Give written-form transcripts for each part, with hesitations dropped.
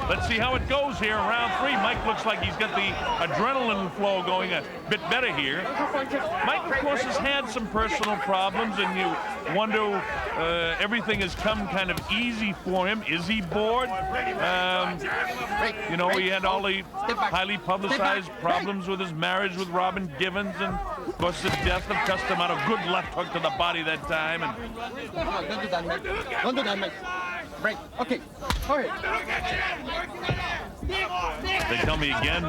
let's see how it goes here in round 3. Mike looks like he's got the adrenaline flow going a bit better here. Mike, of course, has had some personal problems, and you wonder everything has come kind of easy for him. Is he bored? You know, he had all the highly publicized problems with his marriage with Robin Givens, and of course the death of Amato. Good left hook to the body that time. And don't do that, Mike. Don't do that, Mike. Break. Okay. All right. They tell me again,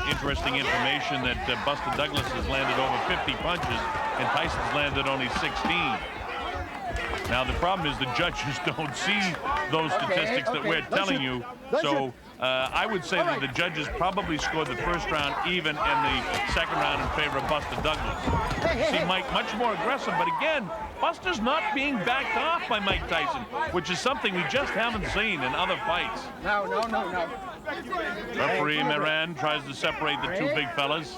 interesting information, that Buster Douglas has landed over 50 punches and Tyson's landed only 16. Now the problem is the judges don't see those statistics that we're telling you. So I would say that the judges probably scored the first round even and the second round in favor of Buster Douglas. See Mike much more aggressive, but again, Buster's not being backed off by Mike Tyson, which is something we just haven't seen in other fights. No. Referee Moran tries to separate the two big fellas.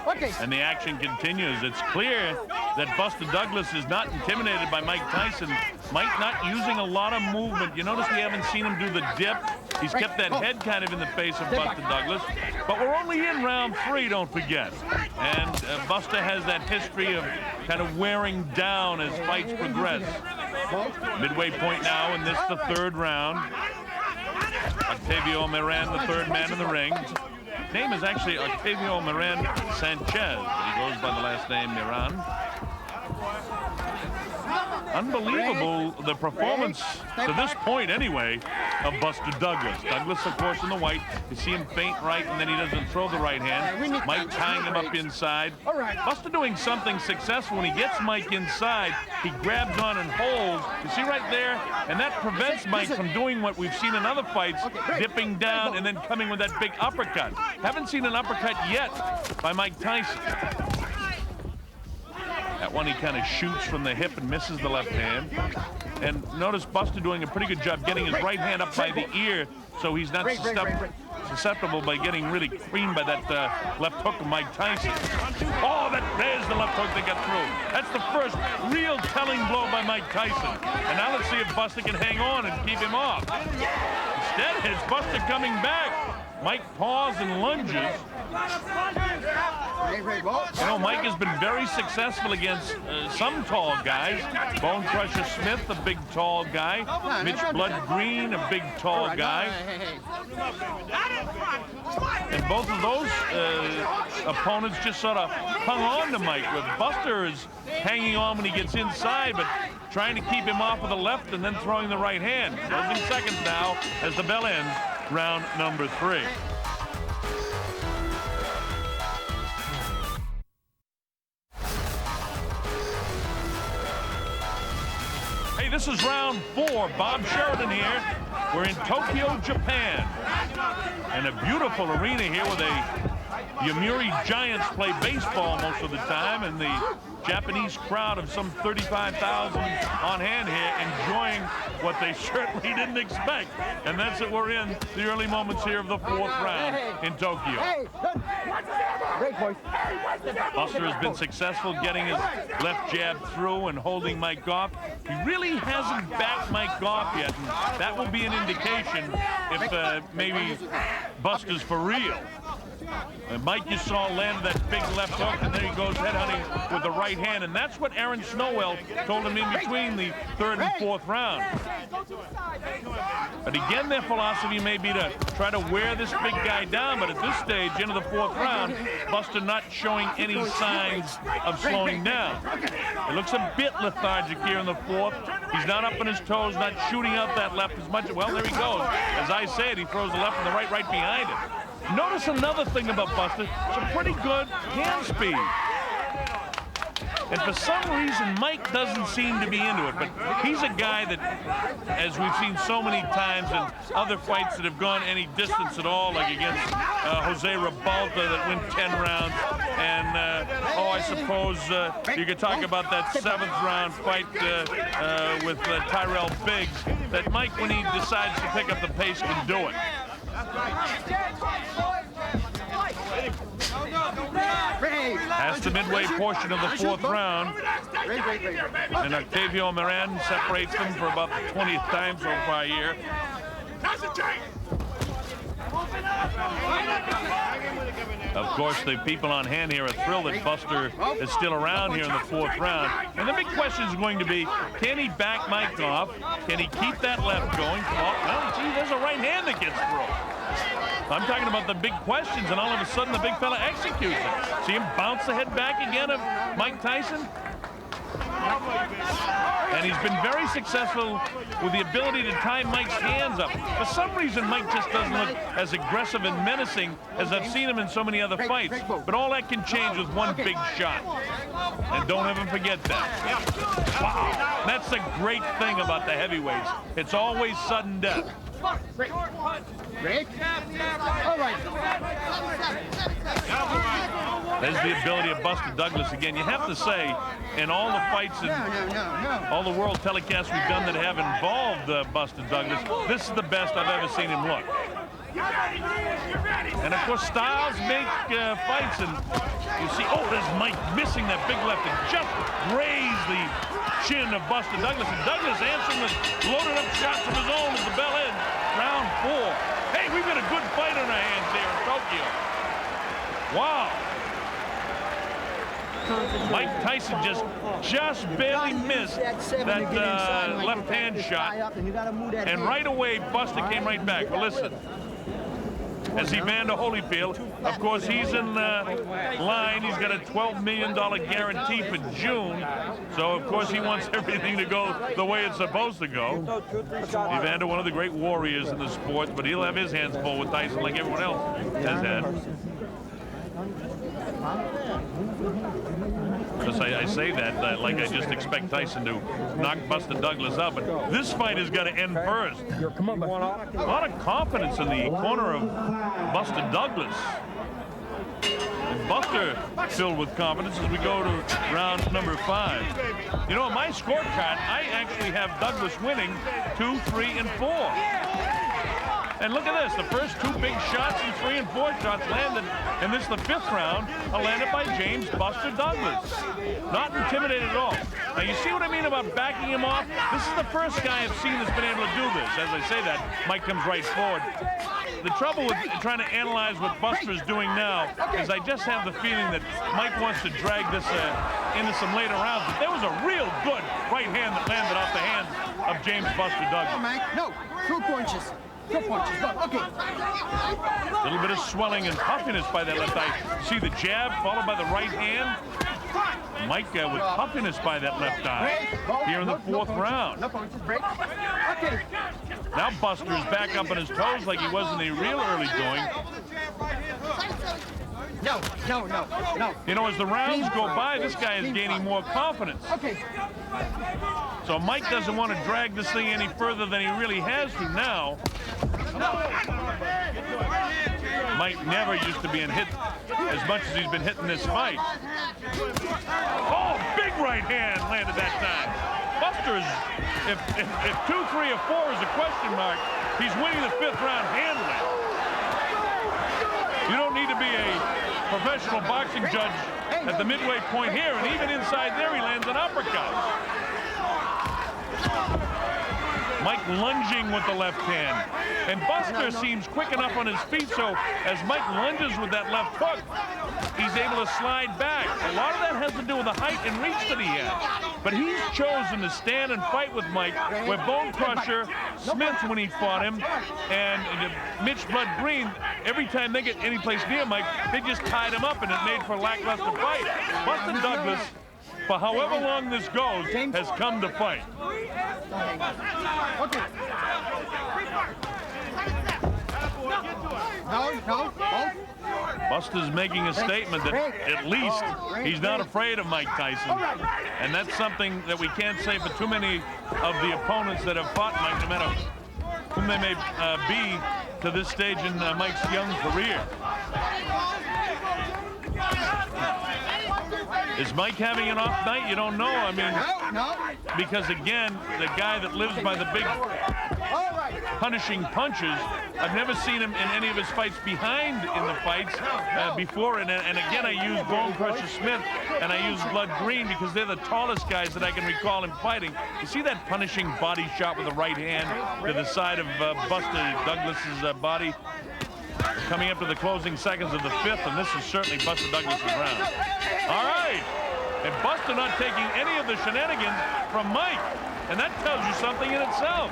Okay. And the action continues. It's clear that Buster Douglas is not intimidated by Mike Tyson. Mike not using a lot of movement. You notice we haven't seen him do the dip. He's kept that head kind of in the face of Buster Douglas. But we're only in round 3, don't forget. And Buster has that history of kind of wearing down as fights progress. Midway point now in this, the 3rd round. Octavio Moran, the 3rd man in the ring. His name is actually Octavio Moran Sanchez, but he goes by the last name Moran. Unbelievable, the performance to this point anyway of Buster Douglas. Douglas, of course, in the white. You see him feint right, and then he doesn't throw the right hand. Mike tying him up inside. Buster doing something successful. When he gets Mike inside, he grabs on and holds. You see right there? And that prevents Mike from doing what we've seen in other fights, dipping down and then coming with that big uppercut. Haven't seen an uppercut yet by Mike Tyson. That one he kind of shoots from the hip and misses the left hand. And notice Buster doing a pretty good job getting his right hand up by the ear so he's not susceptible by getting really creamed by that left hook of Mike Tyson. Oh, there's the left hook that got through. That's the first real telling blow by Mike Tyson. And now let's see if Buster can hang on and keep him off. Instead, it's Buster coming back. Mike paws and lunges. You know, Mike has been very successful against some tall guys. Bone Crusher Smith, a big tall guy. Mitch Blood Green, a big tall guy. And both of those opponents just sort of hung on to Mike. With Buster is hanging on when he gets inside, but trying to keep him off with the left and then throwing the right hand. Closing seconds now as the bell ends, round number 3. Hey, this is round 4. Bob Sheridan here. We're in Tokyo, Japan. And a beautiful arena here where the Yomiuri Giants play baseball most of the time, and the Japanese crowd of some 35,000 on hand here enjoying what they certainly didn't expect. And that's it. We're in the early moments here of the 4th round in Tokyo. Buster has been successful getting his left jab through and holding Mike off. He really hasn't backed Mike off yet, and that will be an indication if maybe Buster's for real. Mike, you saw, landed that big left hook, and then he goes headhunting with the right hand, and that's what Aaron Snowell told him in between the 3rd and 4th round. But again, their philosophy may be to try to wear this big guy down, but at this stage, into the 4th round, Buster not showing any signs of slowing down. It looks a bit lethargic here in the 4th. He's not up on his toes, not shooting out that left as much. Well, there he goes. As I said, he throws the left and the right behind him. Notice another thing about Buster, some pretty good hand speed. And for some reason, Mike doesn't seem to be into it, but he's a guy that, as we've seen so many times in other fights that have gone any distance at all, like against Jose Ribalta that went 10 rounds, and I suppose you could talk about that 7th round fight with Tyrell Biggs, that Mike, when he decides to pick up the pace, can do it. That's the midway portion of the 4th round. And Octavio Moran separates them for about the 20th time so far here. Of course, the people on hand here are thrilled that Buster is still around here in the 4th round. And the big question is going to be, can he back Mike off? Can he keep that left going? Oh, well, gee, there's a right hand that gets through. I'm talking about the big questions, and all of a sudden the big fella executes it. See him bounce the head back again of Mike Tyson? And he's been very successful with the ability to tie Mike's hands up. For some reason, Mike just doesn't look as aggressive and menacing as I've seen him in so many other fights. But all that can change with one big shot. And don't ever forget that. Wow. That's the great thing about the heavyweights. It's always sudden death. Break. All right. There's the ability of Buster Douglas again. You have to say, in all the fights and all the world telecasts we've done that have involved Buster Douglas, this is the best I've ever seen him look. And of course, styles make fights, and you see, oh, there's Mike missing that big left and just grazed the chin of Buster Douglas. And Douglas answering with loaded up shots of his own as the bell ends. Round 4. Hey, we've got a good fight on our hands here in Tokyo. Wow. Mike Tyson just barely missed that left-hand shot. And right away, Buster came right back. Well, listen. As Evander Holyfield, of course, he's in line. He's got a $12 million guarantee for June. So, of course, he wants everything to go the way it's supposed to go. Evander, one of the great warriors in the sport, but he'll have his hands full with Tyson like everyone else has had. Because I say that like I just expect Tyson to knock Buster Douglas out, but this fight has got to end first. A lot of confidence in the corner of Buster Douglas. And Buster filled with confidence as we go to round number 5. You know, on my scorecard, I actually have Douglas winning 2, 3, and 4. And look at this, the first 2 big shots and 3 and 4 shots landed, and this is the 5th round, landed by James Buster Douglas. Not intimidated at all. Now you see what I mean about backing him off? This is the first guy I've seen that's been able to do this. As I say that, Mike comes right forward. The trouble with trying to analyze what Buster's doing now is I just have the feeling that Mike wants to drag this into some later rounds. But there was a real good right hand that landed off the hands of James Buster Douglas. No, 2 punches. 2 punches, okay. A little bit of swelling and puffiness by that left eye. See the jab followed by the right hand. Mike with puffiness by that left eye here in the 4th round. No punches, break. Okay. Now Buster's back up on his toes like he was in the real early going. No. You know, as the rounds go by, this guy is gaining more confidence. Okay. So Mike doesn't want to drag this thing any further than he really has to now. Mike never used to be hit as much as he's been hitting this fight. Oh, big right hand landed that time. Buster's, if 2, 3, or 4 is a question mark, he's winning the 5th round handily. You don't need to be a professional boxing judge at the midway point here, and even inside there he lands an uppercut. Mike lunging with the left hand. And Buster seems quick enough on his feet, so as Mike lunges with that left hook, he's able to slide back. A lot of that has to do with the height and reach that he has. But he's chosen to stand and fight with Mike, where Bone Crusher, Smith, when he fought him, and Mitch Blood Green, every time they get any place near Mike, they just tied him up, and it made for a lackluster fight. Buster Douglas, for however long this goes, has come to fight. Okay. No. Buster's making a statement that at least he's not afraid of Mike Tyson. And that's something that we can't say for too many of the opponents that have fought Mike, no matter whom they may be to this stage in Mike's young career. Is Mike having an off night? You don't know. I mean, because again, the guy that lives by the big punishing punches, I've never seen him in any of his fights behind in the fights before. And again, I use Bone Crusher Smith and I use Blood Green because they're the tallest guys that I can recall him fighting. You see that punishing body shot with the right hand to the side of Buster Douglas's body? We're coming up to the closing seconds of the 5th, and this is certainly Buster Douglas's round. All right. And Buster not taking any of the shenanigans from Mike. And that tells you something in itself.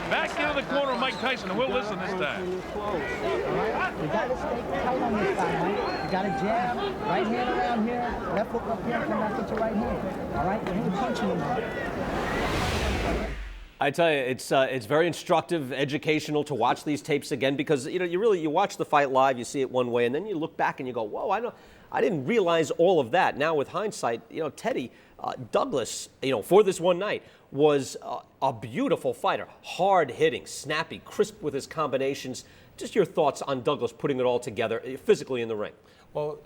Back into the corner of Mike Tyson, and we'll listen this time. All right? You got to stay tight on this guy, Mike. You got to jab. Right hand around here. Left hook up here. Come back with your right hand. All right? You ain't punching him. I tell you, it's very instructive, educational to watch these tapes again because you watch the fight live, you see it one way, and then you look back and you go, whoa, I didn't realize all of that. Now with hindsight, Teddy Douglas, for this one night was a beautiful fighter, hard hitting, snappy, crisp with his combinations. Just your thoughts on Douglas putting it all together physically in the ring. Well,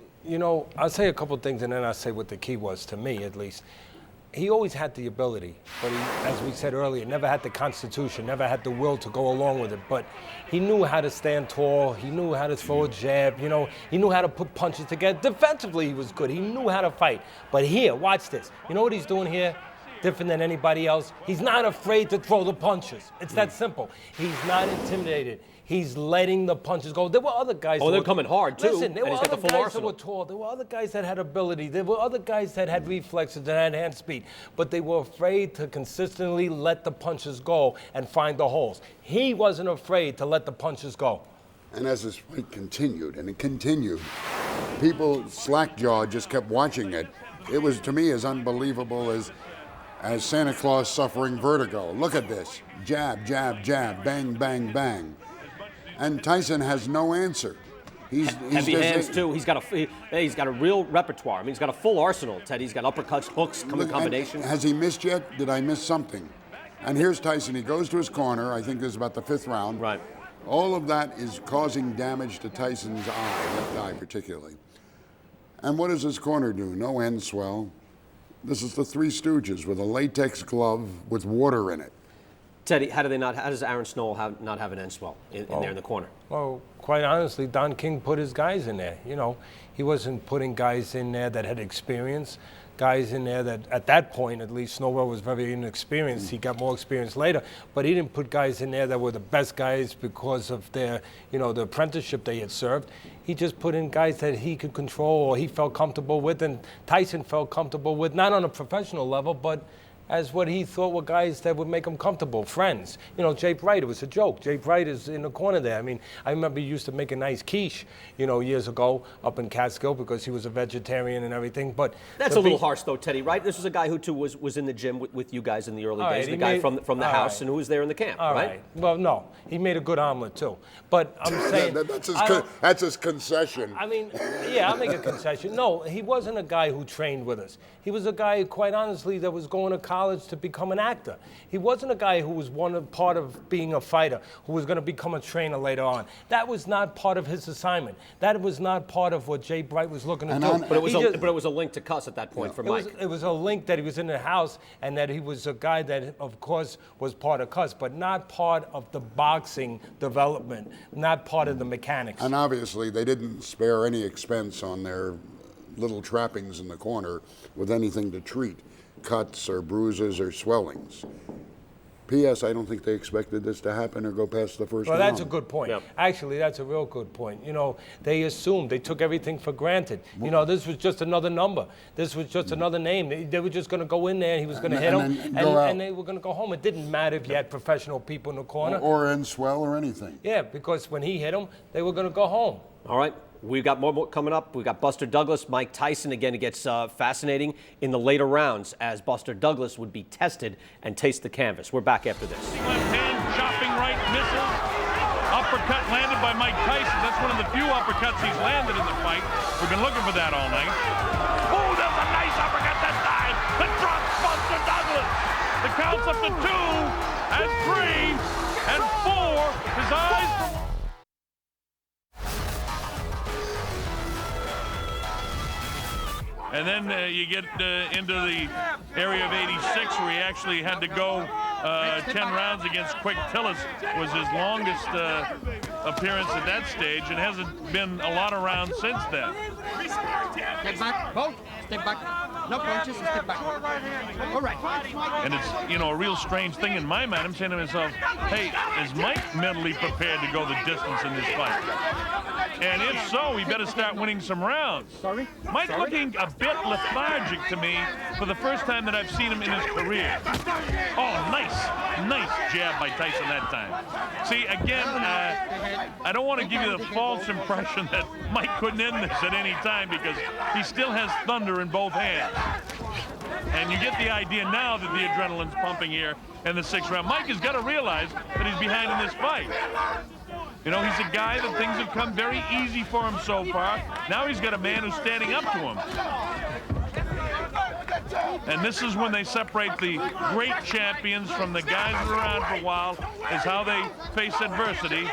I'll say a couple things and then I'll say what the key was to me at least. He always had the ability, but he, as we said earlier, never had the constitution, never had the will to go along with it. But he knew how to stand tall. He knew how to throw a jab. He knew how to put punches together. Defensively, he was good. He knew how to fight. But here, watch this. You know what he's doing here? Different than anybody else. He's not afraid to throw the punches. It's that simple. He's not intimidated. He's letting the punches go. There were other guys. Oh, they're coming hard too. Listen, there were he's got other the full guys arsenal. that were tall. There were other guys that had ability. There were other guys that had reflexes, that had hand speed. But they were afraid to consistently let the punches go and find the holes. He wasn't afraid to let the punches go. And as this fight continued, and it continued, people slack-jawed just kept watching it. It was, to me, as unbelievable as Santa Claus suffering vertigo. Look at this. Jab, jab, jab, bang, bang, bang. And Tyson has no answer. He's heavy hands too. He's got a real repertoire. I mean, he's got a full arsenal. Ted, he's got uppercuts, hooks, combinations. Has he missed yet? Did I miss something? And here's Tyson. He goes to his corner. I think this is about the 5th round. Right. All of that is causing damage to Tyson's eye, left eye particularly. And what does his corner do? No end swell. This is the Three Stooges with a latex glove with water in it. Teddy, how does Aaron Snow not have an end swell in there in the corner? Well, quite honestly, Don King put his guys in there. He wasn't putting guys in there that had experience, guys in there that, at that point, at least, Snowball was very inexperienced. He got more experience later, but he didn't put guys in there that were the best guys because of their, the apprenticeship they had served. He just put in guys that he could control or he felt comfortable with, and Tyson felt comfortable with, not on a professional level, but as what he thought were guys that would make him comfortable, friends. Jay Bright, it was a joke. Jay Bright is in the corner there. I mean, I remember he used to make a nice quiche, years ago up in Catskill because he was a vegetarian and everything. But that's a little harsh, though, Teddy, right? This was a guy who, too, was in the gym with you guys in the early days, the guy from the house and who was there in the camp, right? Well, no. He made a good omelet, too. But I'm saying... that's his concession. I mean, yeah, I'll make a concession. No, he wasn't a guy who trained with us. He was a guy, quite honestly, that was going to college to become an actor. He wasn't a guy who was part of being a fighter, who was going to become a trainer later on. That was not part of his assignment. That was not part of what Jay Bright was looking to do. But it was a link to Cuss at that point for Mike. It was a link that he was in the house and that he was a guy that, of course, was part of Cuss, but not part of the boxing development, not part of the mechanics. And obviously, they didn't spare any expense on their little trappings in the corner with anything to treat cuts or bruises or swellings. P.S. I don't think they expected this to happen or go past the first round. Well, that's a good point. Yep. Actually, that's a real good point. They assumed, they took everything for granted. This was just another number. This was just another name. They were just going to go in there and he was going to hit them and they were going to go home. It didn't matter if you had professional people in the corner. Or end swell or anything. Yeah, because when he hit them, they were going to go home. All right. We've got more coming up. We've got Buster Douglas, Mike Tyson. Again, it gets fascinating in the later rounds as Buster Douglas would be tested and taste the canvas. We're back after this. Left hand, chopping right, misses. Uppercut landed by Mike Tyson. That's one of the few uppercuts he's landed in the fight. We've been looking for that all night. Oh, that's a nice uppercut that time. That drops Buster Douglas. The count's up to 2 and 3 and 4. His eyes from... And then you get into the area of 86 where he actually had to go 10 rounds against Quick Tillis. Was his longest appearance at that stage. It hasn't been a lot of rounds since then. Get back, both. Step back. No punches, step back. All right. And it's, you know, a real strange thing in my mind. I'm saying to myself, hey, is Mike mentally prepared to go the distance in this fight? And if so, he better start winning some rounds. Sorry? Mike looking a bit lethargic to me for the first time that I've seen him in his career. Oh, nice jab by Tyson that time. See, again, I don't want to give you the false impression that Mike couldn't end this at any time because he still has thunder in both hands. And you get the idea now that the adrenaline's pumping here in the 6th round. Mike has got to realize that he's behind in this fight. You know, he's a guy that things have come very easy for him so far. Now he's got a man who's standing up to him. And this is when they separate the great champions from the guys who are around for a while, is how they face adversity.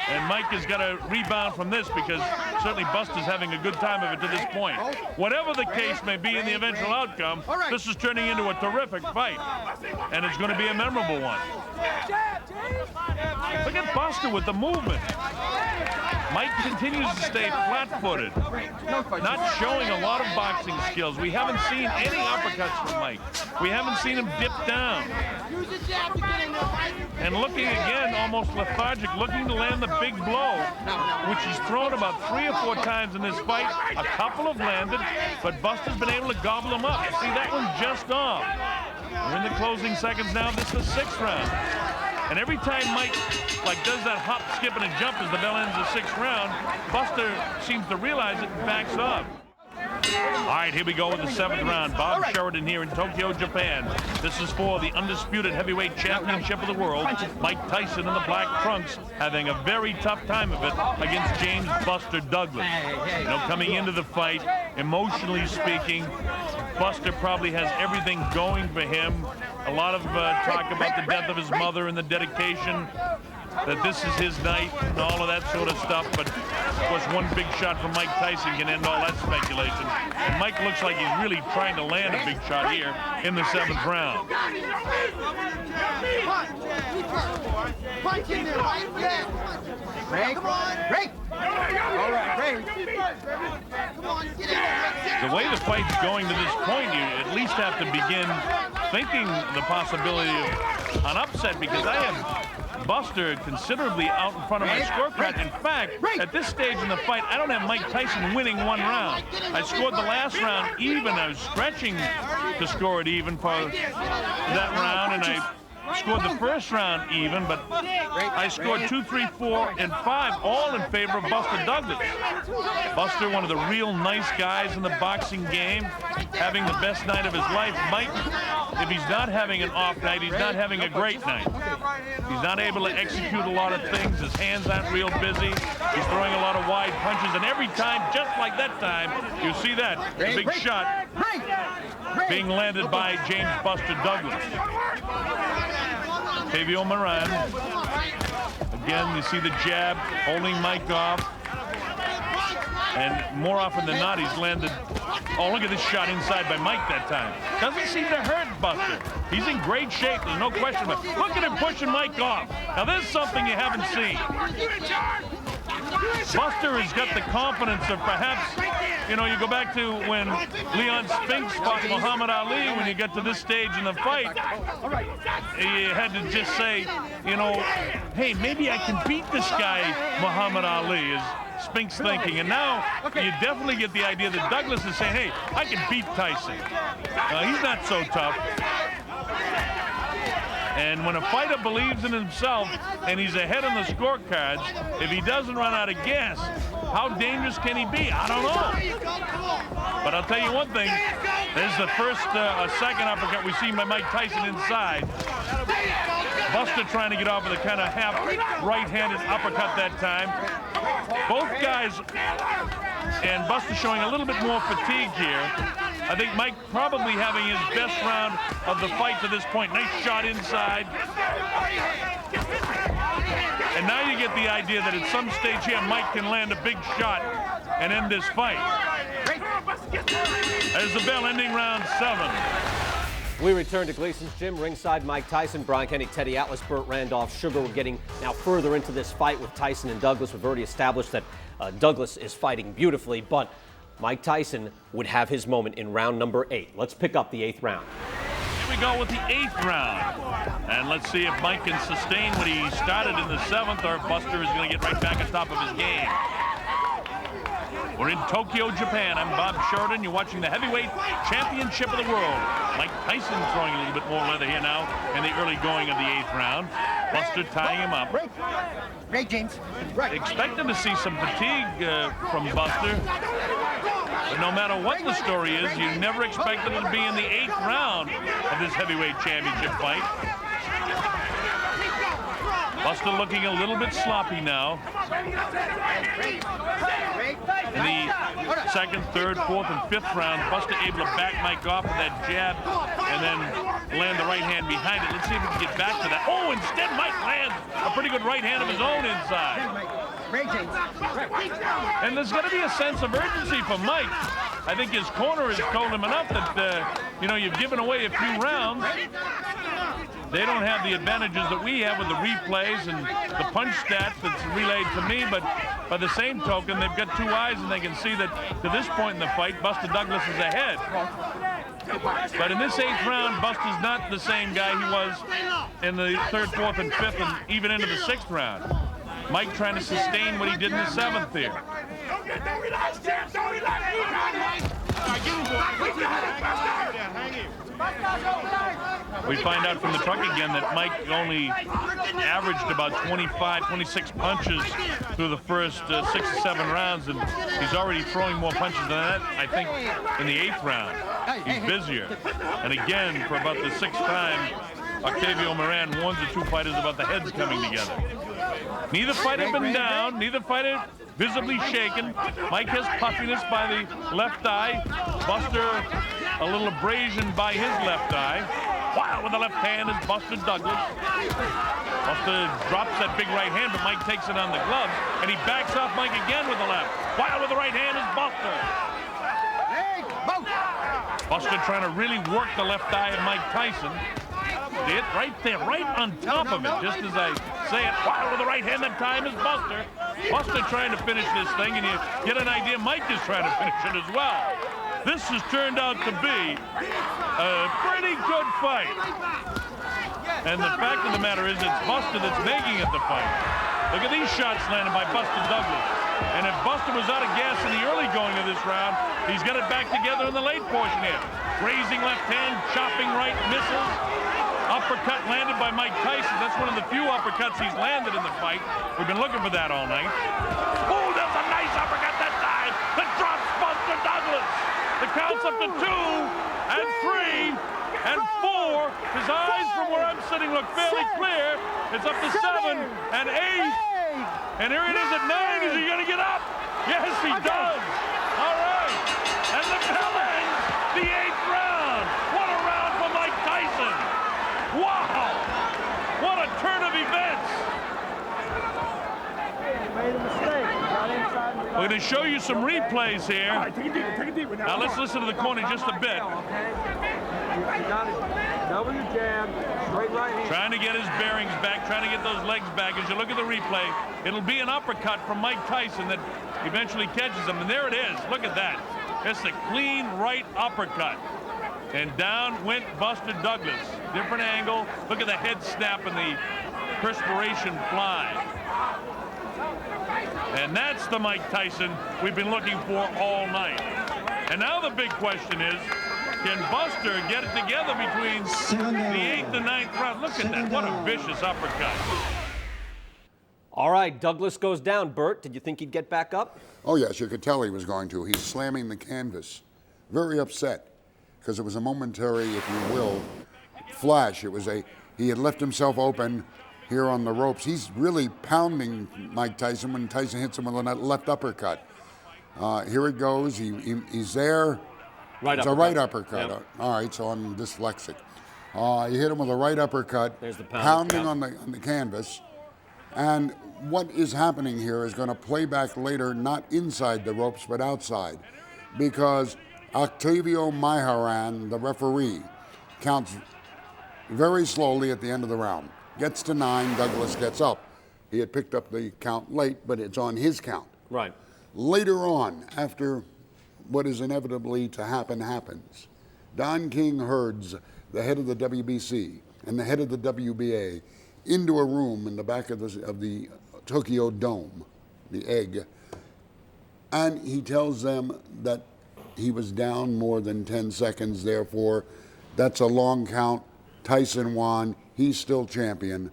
And Mike has got to rebound from this because certainly Buster's having a good time of it to this point. Whatever the case may be in the eventual outcome, this is turning into a terrific fight. And it's going to be a memorable one. Look at Buster with the movement. Mike continues to stay flat-footed, not showing a lot of boxing skills. We haven't seen any uppercuts from Mike. We haven't seen him dip down. And looking again, almost lethargic, looking to land the big blow, which he's thrown about 3 or 4 times in this fight. A couple have landed, but Buster's been able to gobble them up. See, that one just off. We're in the closing seconds now. This is the 6th round. And every time Mike does that hop, skip, and a jump as the bell ends the 6th round, Buster seems to realize it and backs up. All right, here we go with the 7th round. Bob Sheridan here in Tokyo, Japan. This is for the undisputed heavyweight championship of the world. Mike Tyson in the black trunks having a very tough time of it against James Buster Douglas. You know, coming into the fight, emotionally speaking, Buster probably has everything going for him. A lot of talk about the death of his mother and the dedication, that this is his night and all of that sort of stuff. But of course, one big shot from Mike Tyson can end all that speculation. And Mike looks like he's really trying to land a big shot here in the 7th round. Punch in there, right? Yeah. Break. Break. All right, break. Come on, get in there. The way the fight's going to this point, you at least have to begin thinking the possibility of an upset, because I have Buster considerably out in front of my scorecard. In fact, at this stage in the fight, I don't have Mike Tyson winning 1 round. I scored the last round even. I was stretching to score it even for that round, and I scored the first round even, but I scored 2, 3, 4, and 5, all in favor of Buster Douglas. Buster, one of the real nice guys in the boxing game, having the best night of his life. Mike, if he's not having an off night, he's not having a great night. He's not able to execute a lot of things. His hands aren't real busy. He's throwing a lot of wide punches, and every time, just like that time, you see that, a big shot being landed by James Buster Douglas. Tavio Moran. Again, you see the jab, holding Mike off. And more often than not, he's landed. Oh, look at this shot inside by Mike that time. Doesn't seem to hurt Buster. He's in great shape, there's no question about it. Look at him pushing Mike off. Now, there's something you haven't seen. Buster has got the confidence of perhaps, you know, you go back to when Leon Spinks fought Muhammad Ali, when you get to this stage in the fight, you had to just say, you know, hey, maybe I can beat this guy, Muhammad Ali, is Spinks thinking. And now you definitely get the idea that Douglas is saying, hey, I can beat Tyson. He's not so tough. And when a fighter believes in himself and he's ahead on the scorecards, if he doesn't run out of gas, how dangerous can he be? I don't know. But I'll tell you one thing. There's the first, second uppercut we see by Mike Tyson inside. Buster trying to get off with a kind of half right-handed uppercut that time. Both guys, and Buster showing a little bit more fatigue here. I think Mike probably having his best round of the fight to this point. Nice shot inside. And now you get the idea that at some stage here, Mike can land a big shot and end this fight. There's the bell ending round 7. We return to Gleason's Gym. Ringside, Mike Tyson, Brian Kenny, Teddy Atlas, Burt Randolph, Sugar. We're getting now further into this fight with Tyson and Douglas. We've already established that Douglas is fighting beautifully, but Mike Tyson would have his moment in round number 8. Let's pick up the 8th round. Here we go with the 8th round. And let's see if Mike can sustain what he started in the 7th, or if Buster is going to get right back on top of his game. We're in Tokyo, Japan. I'm Bob Sheridan. You're watching the heavyweight championship of the world. Mike Tyson throwing a little bit more leather here now in the early going of the 8th round. Buster tying him up. Break, James. Expecting to see some fatigue from Buster. But no matter what the story is, you never expected it to be in the 8th round of this heavyweight championship fight. Buster looking a little bit sloppy now. In the 2nd, 3rd, 4th, and 5th rounds, Buster able to back Mike off with that jab and then land the right hand behind it. Let's see if we can get back to that. Oh, instead Mike lands a pretty good right hand of his own inside. And there's got to be a sense of urgency for Mike. I think his corner has told him enough that, you know, you've given away a few rounds. They don't have the advantages that we have with the replays and the punch stats that's relayed to me, but by the same token, they've got 2 eyes and they can see that to this point in the fight, Buster Douglas is ahead. But in this 8th round, Buster's not the same guy he was in the 3rd, 4th, and 5th, and even into the 6th round. Mike trying to sustain what he did in the 7th here. Don't relax, James. Don't relax. We find out from the truck again that Mike only averaged about 25, 26 punches through the first 6 or 7 rounds, and he's already throwing more punches than that, I think, in the 8th round. He's busier. And again, for about the 6th time, Octavio Moran warns the 2 fighters about the heads coming together. Neither fighter been down, neither fighter visibly shaken. Mike has puffiness by the left eye. Buster a little abrasion by his left eye. Wow, with the left hand is Buster Douglas. Buster drops that big right hand, but Mike takes it on the glove, and he backs off Mike again with the left. Wow, with the right hand is Buster. Buster trying to really work the left eye of Mike Tyson. See it right there, right on top of it, just as I say it. Wow, with the right hand that time is Buster. Buster trying to finish this thing, and you get an idea Mike is trying to finish it as well. This has turned out to be a pretty good fight. And the fact of the matter is it's Buster that's making it the fight. Look at these shots landed by Buster Douglas. And if Buster was out of gas in the early going of this round, he's got it back together in the late portion here. Grazing left hand, chopping right, misses. Uppercut landed by Mike Tyson. That's one of the few uppercuts he's landed in the fight. We've been looking for that all night. Oh, that's a nice uppercut that time. That drops Buster Douglas. The count's up to 2 and 3 and 4. His eyes from where I'm sitting look fairly clear. It's up to 7 and 8. And here it is at 9. Is he going to get up? Yes, he does. All right. And the bell ends the 8th round. What a round for Mike Tyson. Wow. What a turn of events. Made a mistake. Got inside. We're going to show you some replays here. All right, take it deeper now. Now let's listen to the corner just a bit. You got it. Double your jab, straight right hand. Trying to get his bearings back, trying to get those legs back. As you look at the replay, it'll be an uppercut from Mike Tyson that eventually catches him. And there it is. Look at that. It's a clean right uppercut. And down went Buster Douglas. Different angle. Look at the head snap and the perspiration fly. And that's the Mike Tyson we've been looking for all night. And now the big question is, can Buster get it together between the 8th and 9th round? Look at that. What a vicious uppercut. All right, Douglas goes down. Bert, did you think he'd get back up? Oh, yes, you could tell he was going to. He's slamming the canvas. Very upset, because it was a momentary, if you will, flash. He had left himself open here on the ropes. He's really pounding Mike Tyson when Tyson hits him with a left uppercut. Here it goes. He's there. Right it's uppercut. A right uppercut. Yep. All right, so I'm dyslexic. He hit him with a right uppercut. There's the pounding on the canvas. And what is happening here is going to play back later, not inside the ropes, but outside. Because Octavio Maharan, the referee, counts very slowly at the end of the round. Gets to 9, Douglas gets up. He had picked up the count late, but it's on his count. Right. Later on, after what is inevitably to happen happens. Don King herds the head of the WBC and the head of the WBA into a room in the back of the Tokyo Dome, the egg, and he tells them that he was down more than 10 seconds, therefore that's a long count. Tyson won, he's still champion.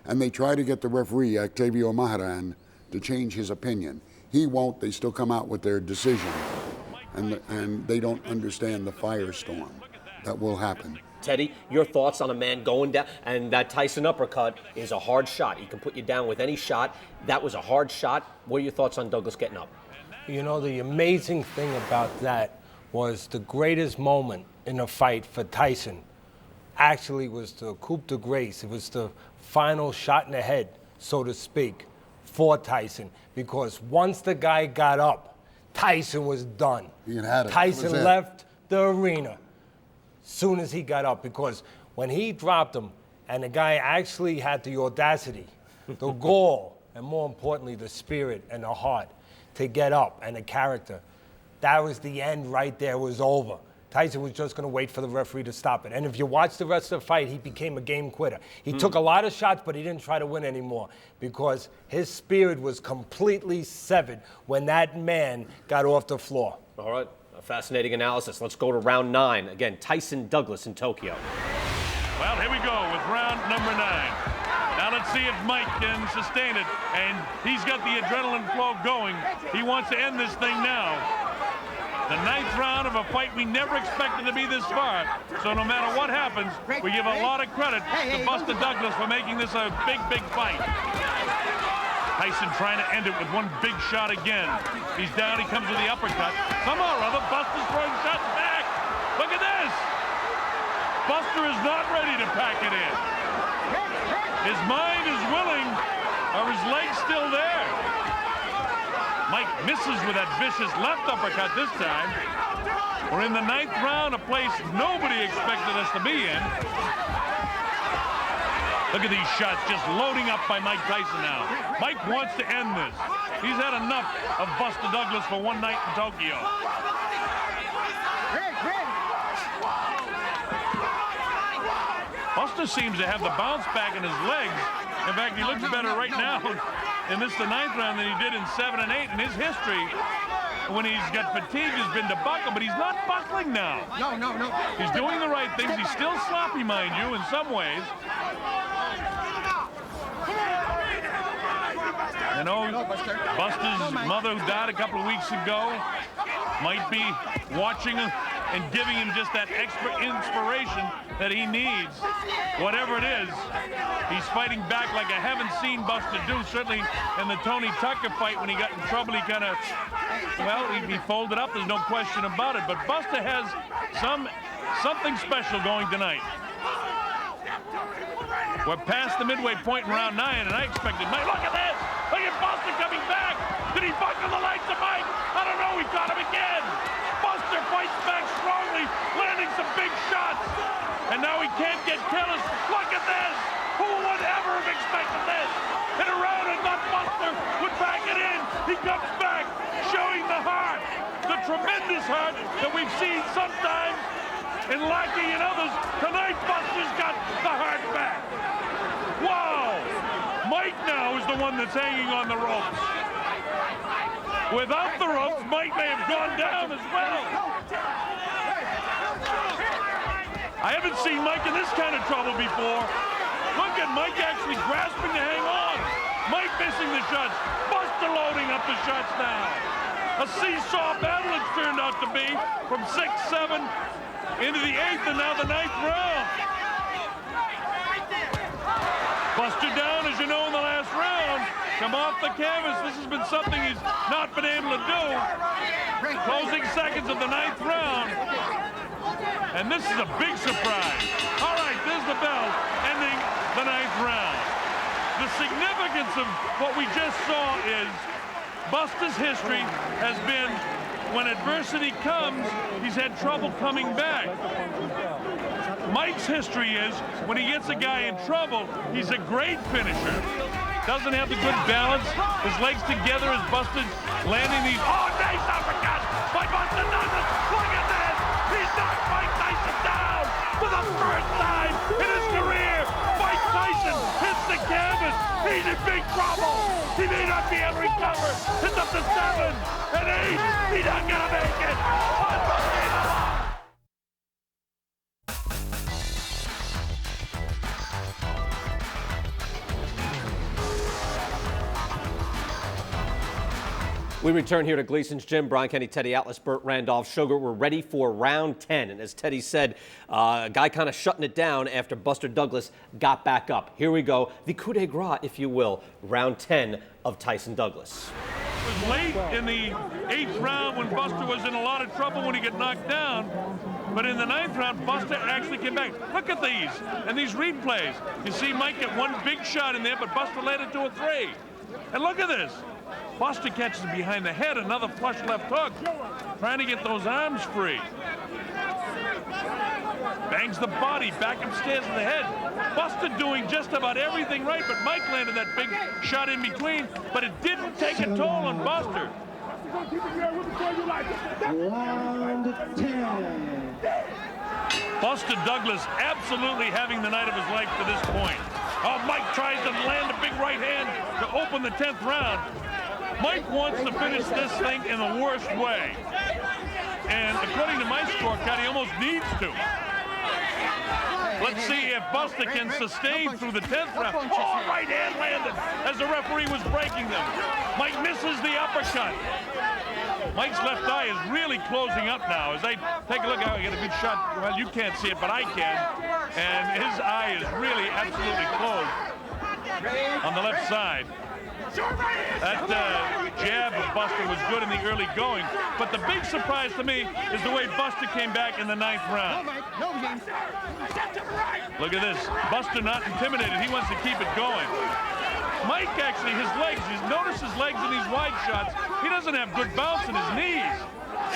And they try to get the referee, Octavio Maharan, to change his opinion. He won't, they still come out with their decision. And they don't understand the firestorm that will happen. Teddy, your thoughts on a man going down, and that Tyson uppercut is a hard shot. He can put you down with any shot. That was a hard shot. What are your thoughts on Douglas getting up? You know, the amazing thing about that was the greatest moment in a fight for Tyson actually was the coup de grace. It was the final shot in the head, so to speak, for Tyson. Because once the guy got up, Tyson was done. He had it. Tyson That was it. left the arena soon as he got up, because when he dropped him and the guy actually had the audacity, the gall, and more importantly, the spirit and the heart to get up, and the character, that was the end right there. It was over. Tyson was just going to wait for the referee to stop it. And if you watch the rest of the fight, he became a game quitter. He took a lot of shots, but he didn't try to win anymore because his spirit was completely severed when that man got off the floor. All right, a fascinating analysis. Let's go to round 9. Again, Tyson Douglas in Tokyo. Well, here we go with round number 9. Now let's see if Mike can sustain it. And he's got the adrenaline flow going. He wants to end this thing now. The 9th round of a fight we never expected to be this far. So no matter what happens, we give a lot of credit to Buster Douglas for making this a big, big fight. Tyson trying to end it with one big shot again. He's down, he comes with the uppercut. Somehow or other, Buster's throwing shots back. Look at this. Buster is not ready to pack it in. His mind is willing. Are his legs still there? Mike misses with that vicious left uppercut this time. We're in the 9th round, a place nobody expected us to be in. Look at these shots just loading up by Mike Tyson now. Mike wants to end this. He's had enough of Buster Douglas for one night in Tokyo. Buster seems to have the bounce back in his legs. In fact, he looks better right now in this, the 9th round, than he did in 7 and 8. In his history, when he's got fatigue, has been to buckle, but he's not buckling now. No. He's doing the right things. He's still sloppy, mind you, in some ways. You know, Buster's mother, who died a couple of weeks ago, might be watching and giving him just that extra inspiration that he needs. Whatever it is, he's fighting back like I haven't seen Buster do. Certainly in the Tony Tucker fight, when he got in trouble, he kind of, well, he folded up. There's no question about it. But Buster has something special going tonight. We're past the midway point in round 9, and I expected Mike. Look at this! Look at Buster coming back! Did he buckle the legs of Mike? I don't know. He caught him again. Buster fights back strongly, landing some big shots. And now he can't get killers. Look at this! Who would ever have expected this? In a round and thought Buster would back it in. He comes back, showing the heart, the tremendous heart that we've seen sometimes in Lackey and others. Tonight, Buster's got the heart back. Wow! Mike now is the one that's hanging on the ropes. Without the ropes, Mike may have gone down as well. I haven't seen Mike in this kind of trouble before. Look at Mike actually grasping to hang on. Mike missing the shots. Buster loading up the shots now. A seesaw battle it's turned out to be, from 6, 7 into the 8th and now the 9th round. Buster down, as you know, in the last round. Come off the canvas. This has been something he's not been able to do. Closing seconds of the 9th round. And this is a big surprise. All right, there's the bell, ending the 9th round. The significance of what we just saw is Buster's history has been, when adversity comes, he's had trouble coming back. Mike's history is, when he gets a guy in trouble, he's a great finisher. Doesn't have the good balance. His legs together as Buster landing these. Oh, nice uppercut! by Buster Douglas. Look at this. He's knocked Mike Tyson down for the first time in his career. Mike Tyson hits the canvas. He's in big trouble. He may not be able to recover. It's up to 7 and 8. He's not going to make it. Unbelievable. We return here to Gleason's Gym. Brian Kenny, Teddy Atlas, Burt Randolph, Sugar. We're ready for round 10. And as Teddy said, a guy kind of shutting it down after Buster Douglas got back up. Here we go. The coup de grace, if you will. Round 10 of Tyson Douglas. It was late in the 8th round when Buster was in a lot of trouble when he got knocked down. But in the 9th round, Buster actually came back. Look at these and these replays. You see Mike get one big shot in there, but Buster led it to a 3. And look at this. Buster catches him behind the head, another flush left hook, trying to get those arms free. Bangs the body back upstairs in the head. Buster doing just about everything right, but Mike landed that big shot in between, but it didn't take a toll on Buster. Round 10. Buster Douglas absolutely having the night of his life to this point. Oh, Mike tries to land a big right hand to open the 10th round. Mike wants to finish this thing in the worst way. And according to my scorecard, he almost needs to. Let's see if Buster can sustain through the 10th round. Oh, right hand landed as the referee was breaking them. Mike misses the uppercut. Mike's left eye is really closing up now. As I take a look, I get a good shot. Well, you can't see it, but I can. And his eye is really absolutely closed on the left side. That jab of Buster was good in the early going, but the big surprise to me is the way Buster came back in the 9th round. Look at this. Buster not intimidated. He wants to keep it going. Mike actually, his legs, you notice his legs in these wide shots, he doesn't have good bounce in his knees.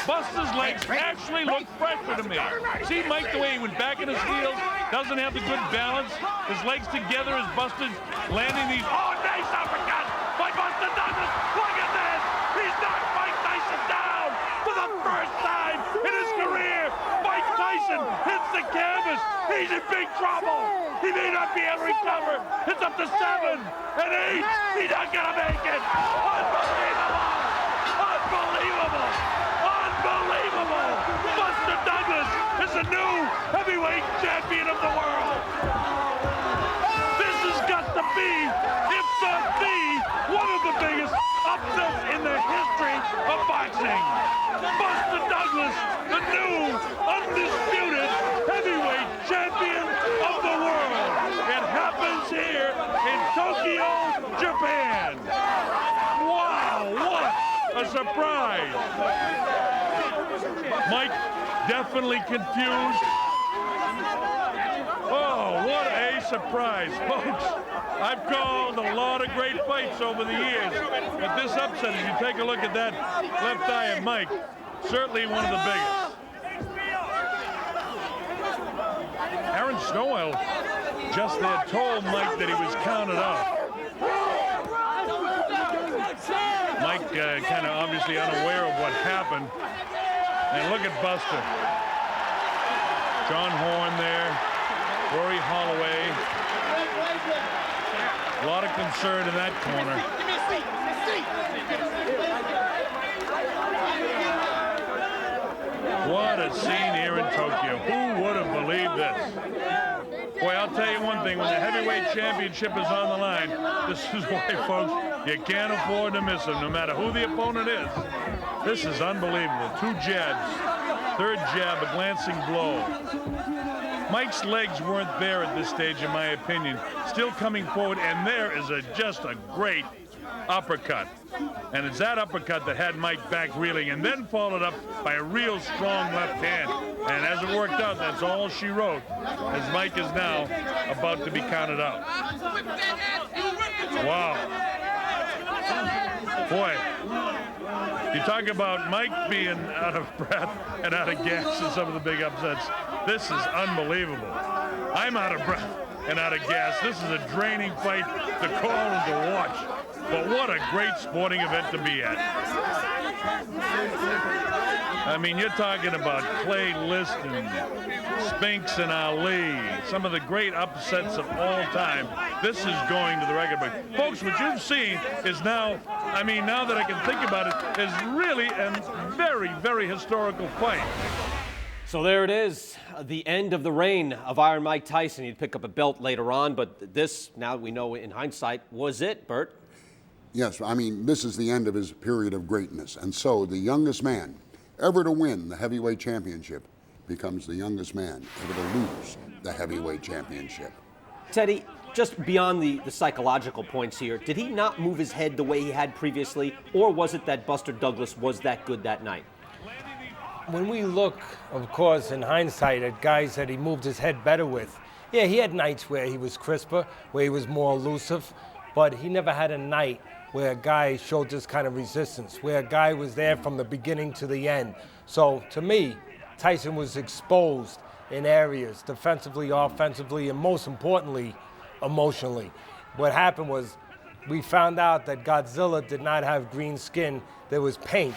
Buster's legs actually look fresher to me. See Mike, the way he went back in his heels, doesn't have the good balance. His legs together as Buster's landing these. Oh, nice uppercut by Buster Douglas. Look at this. He's knocked Mike Tyson down for the first time in his career. Mike Tyson hits the canvas. He's in big trouble. He may not be able to recover. It's up to 7 and 8. He's not going to make it. Unbelievable. Unbelievable. Unbelievable! Buster Douglas is the new heavyweight champion of the world! This has got to be, if not the, one of the biggest upsets in the history of boxing! Buster Douglas, the new, undisputed heavyweight champion of the world! It happens here in Tokyo, Japan! Wow, what a surprise! Mike definitely confused. Oh, what a surprise, folks. I've called a lot of great fights over the years, but this upset, as you take a look at that left eye of Mike, certainly one of the biggest. Aaron Snowell just there told Mike that he was counted out. Mike kind of obviously unaware of what happened. And look at Buster. John Horn there. Rory Holloway. A lot of concern in that corner. What a scene here in Tokyo. Who would have believed this? Boy, I'll tell you one thing. When the heavyweight championship is on the line, this is why, folks, you can't afford to miss them, no matter who the opponent is. This is unbelievable. 2 jabs. 3rd jab, a glancing blow. Mike's legs weren't there at this stage, in my opinion. Still coming forward, and there is just a great uppercut. And it's that uppercut that had Mike back reeling, and then followed up by a real strong left hand. And as it worked out, that's all she wrote, as Mike is now about to be counted out. Wow. Boy, you talk about Mike being out of breath and out of gas in some of the big upsets. This is unbelievable. I'm out of breath and out of gas. This is a draining fight to call and to watch. But what a great sporting event to be at. I mean, you're talking about Clay List and Spinks and Ali, some of the great upsets of all time. This is going to the record book. Folks, what you've seen is now, I mean, now that I can think about it, is really a very, very historical fight. So there it is, the end of the reign of Iron Mike Tyson. He'd pick up a belt later on, but this, now we know in hindsight, was it, Bert? Yes, I mean, this is the end of his period of greatness. And so the youngest man ever to win the heavyweight championship becomes the youngest man ever to lose the heavyweight championship. Teddy, just beyond the psychological points here, did he not move his head the way he had previously, or was it that Buster Douglas was that good that night? When we look, of course, in hindsight at guys that he moved his head better with, yeah, he had nights where he was crisper, where he was more elusive, but he never had a night where a guy showed this kind of resistance, where a guy was there from the beginning to the end. So, to me, Tyson was exposed in areas, defensively, offensively, and most importantly, emotionally. What happened was, we found out that Godzilla did not have green skin. There was paint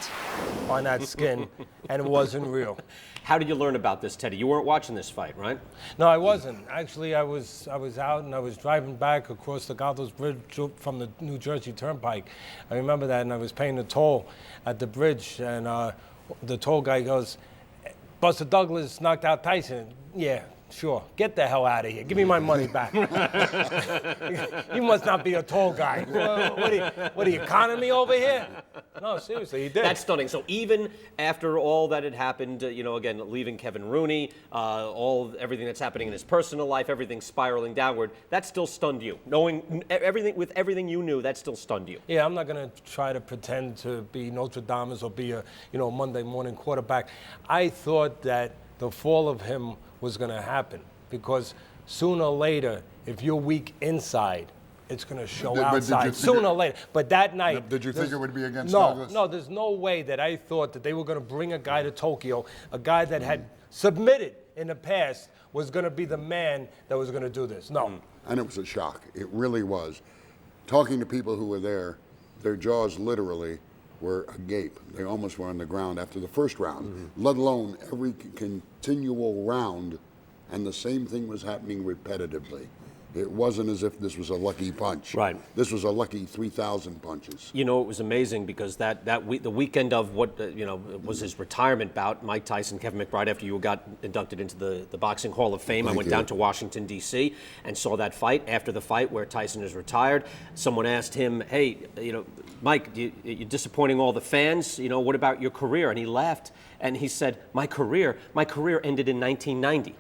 on that skin, and it wasn't real. How did you learn about this, Teddy? You weren't watching this fight, right? No, I wasn't. Actually, I was out and I was driving back across the Gallows Bridge from the New Jersey Turnpike. I remember that, and I was paying the toll at the bridge, and the toll guy goes, "Buster Douglas knocked out Tyson." Yeah. Sure, get the hell out of here. Give me my money back. You must not be a toll guy. What are you, economy over here? No, seriously, he did. That's stunning. So even after all that had happened, again, leaving Kevin Rooney, everything that's happening in his personal life, everything spiraling downward, that still stunned you. Knowing everything you knew, that still stunned you. Yeah, I'm not going to try to pretend to be Nostradamus or be a Monday morning quarterback. I thought that the fall of him was going to happen, because sooner or later, if you're weak inside, it's going to show outside. Sooner or later. But that night... Did you think it would be against Douglas? No, there's no way that I thought that they were going to bring a guy to Tokyo, a guy that had submitted in the past was going to be the man that was going to do this. No. And it was a shock. It really was. Talking to people who were there, their jaws literally were agape. They almost were on the ground after the first round, let alone every continual round, and the same thing was happening repetitively. It wasn't as if this was a lucky punch. Right. This was a lucky 3,000 punches. It was amazing because the weekend of what was his retirement bout, Mike Tyson, Kevin McBride, after you got inducted into the Boxing Hall of Fame, I went down to Washington, D.C. and saw that fight. After the fight where Tyson is retired, someone asked him, "Hey, Mike, you're disappointing all the fans. What about your career?" And he laughed and he said, "My career ended in 1990."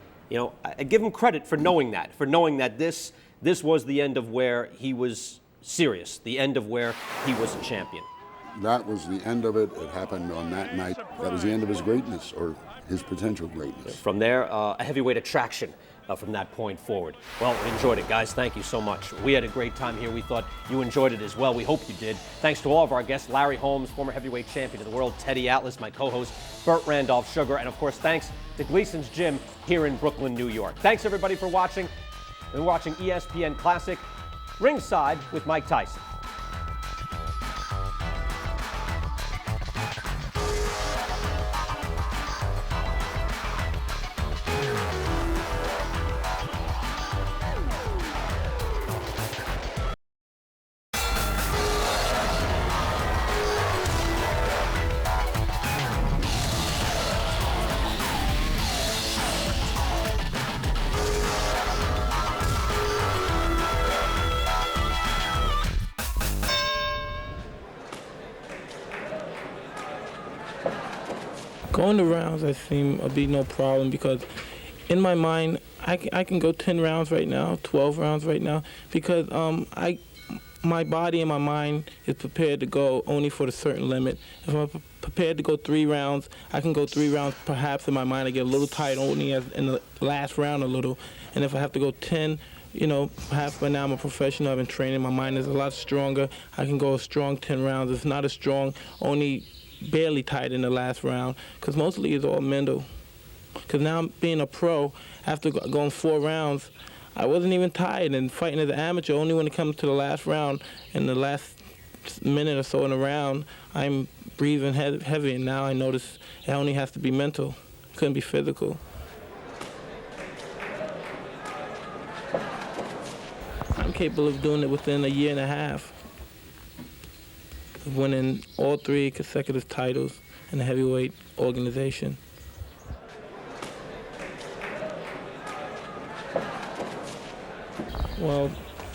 I give him credit for knowing that this was the end of where he was serious, the end of where he was a champion. That was the end of it. It happened on that night. That was the end of his greatness, or his potential greatness. From there, a heavyweight attraction from that point forward. Well, we enjoyed it, guys. Thank you so much. We had a great time here. We thought you enjoyed it as well. We hope you did. Thanks to all of our guests, Larry Holmes, former heavyweight champion of the world, Teddy Atlas, my co-host, Burt Randolph Sugar, and of course, thanks to Gleason's Gym here in Brooklyn, New York. Thanks, everybody, for watching. We're watching ESPN Classic Ringside with Mike Tyson. Going to rounds, I seem to be no problem because in my mind, I can go 10 rounds right now, 12 rounds right now, because my body and my mind is prepared to go only for the certain limit. If I'm prepared to go 3 rounds, I can go 3 rounds. Perhaps in my mind I get a little tight only as in the last round a little. And if I have to go 10, perhaps by now I'm a professional, I've been training, my mind is a lot stronger. I can go a strong 10 rounds. It's not as strong, only barely tight in the last round, because mostly it's all mental. Because now being a pro, after going 4 rounds, I wasn't even tired, and fighting as an amateur, only when it comes to the last round and the last minute or so in a round, I'm breathing heavy, and now I notice it only has to be mental. It couldn't be physical. I'm capable of doing it within a year and a half, of winning all 3 consecutive titles in the heavyweight organization. Well,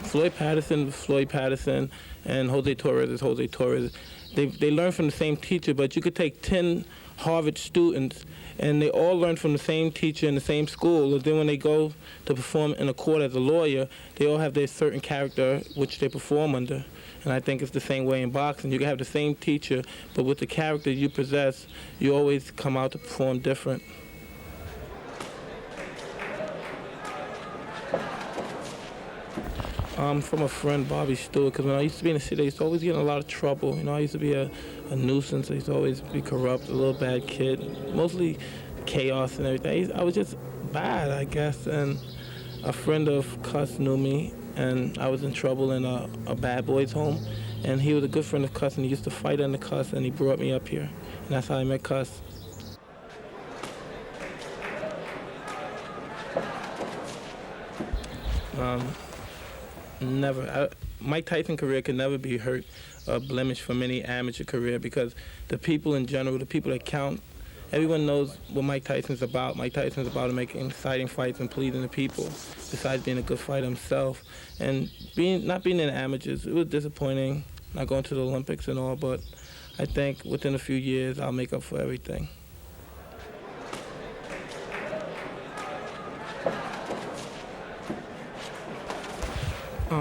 Floyd Patterson, and Jose Torres is Jose Torres. They learn from the same teacher, but you could take 10 Harvard students, and they all learn from the same teacher in the same school. And then when they go to perform in a court as a lawyer, they all have their certain character which they perform under. And I think it's the same way in boxing. You can have the same teacher, but with the character you possess, you always come out to perform different. From a friend, Bobby Stewart, because when I used to be in the city, I used to always get in a lot of trouble. You know, I used to be a nuisance. I used to always be corrupt, a little bad kid, mostly chaos and everything. I was just bad, I guess. And a friend of Cuss knew me, and I was in trouble in a bad boys' home. And he was a good friend of Cuss, and he used to fight under Cuss, and he brought me up here. And that's how I met Cuss. Never. Mike Tyson's career could never be hurt or blemished from any amateur career, because the people in general, the people that count, everyone knows what Mike Tyson's about. Mike Tyson's about making exciting fights and pleasing the people, besides being a good fighter himself. And not being in amateurs, it was disappointing, not going to the Olympics and all, but I think within a few years I'll make up for everything.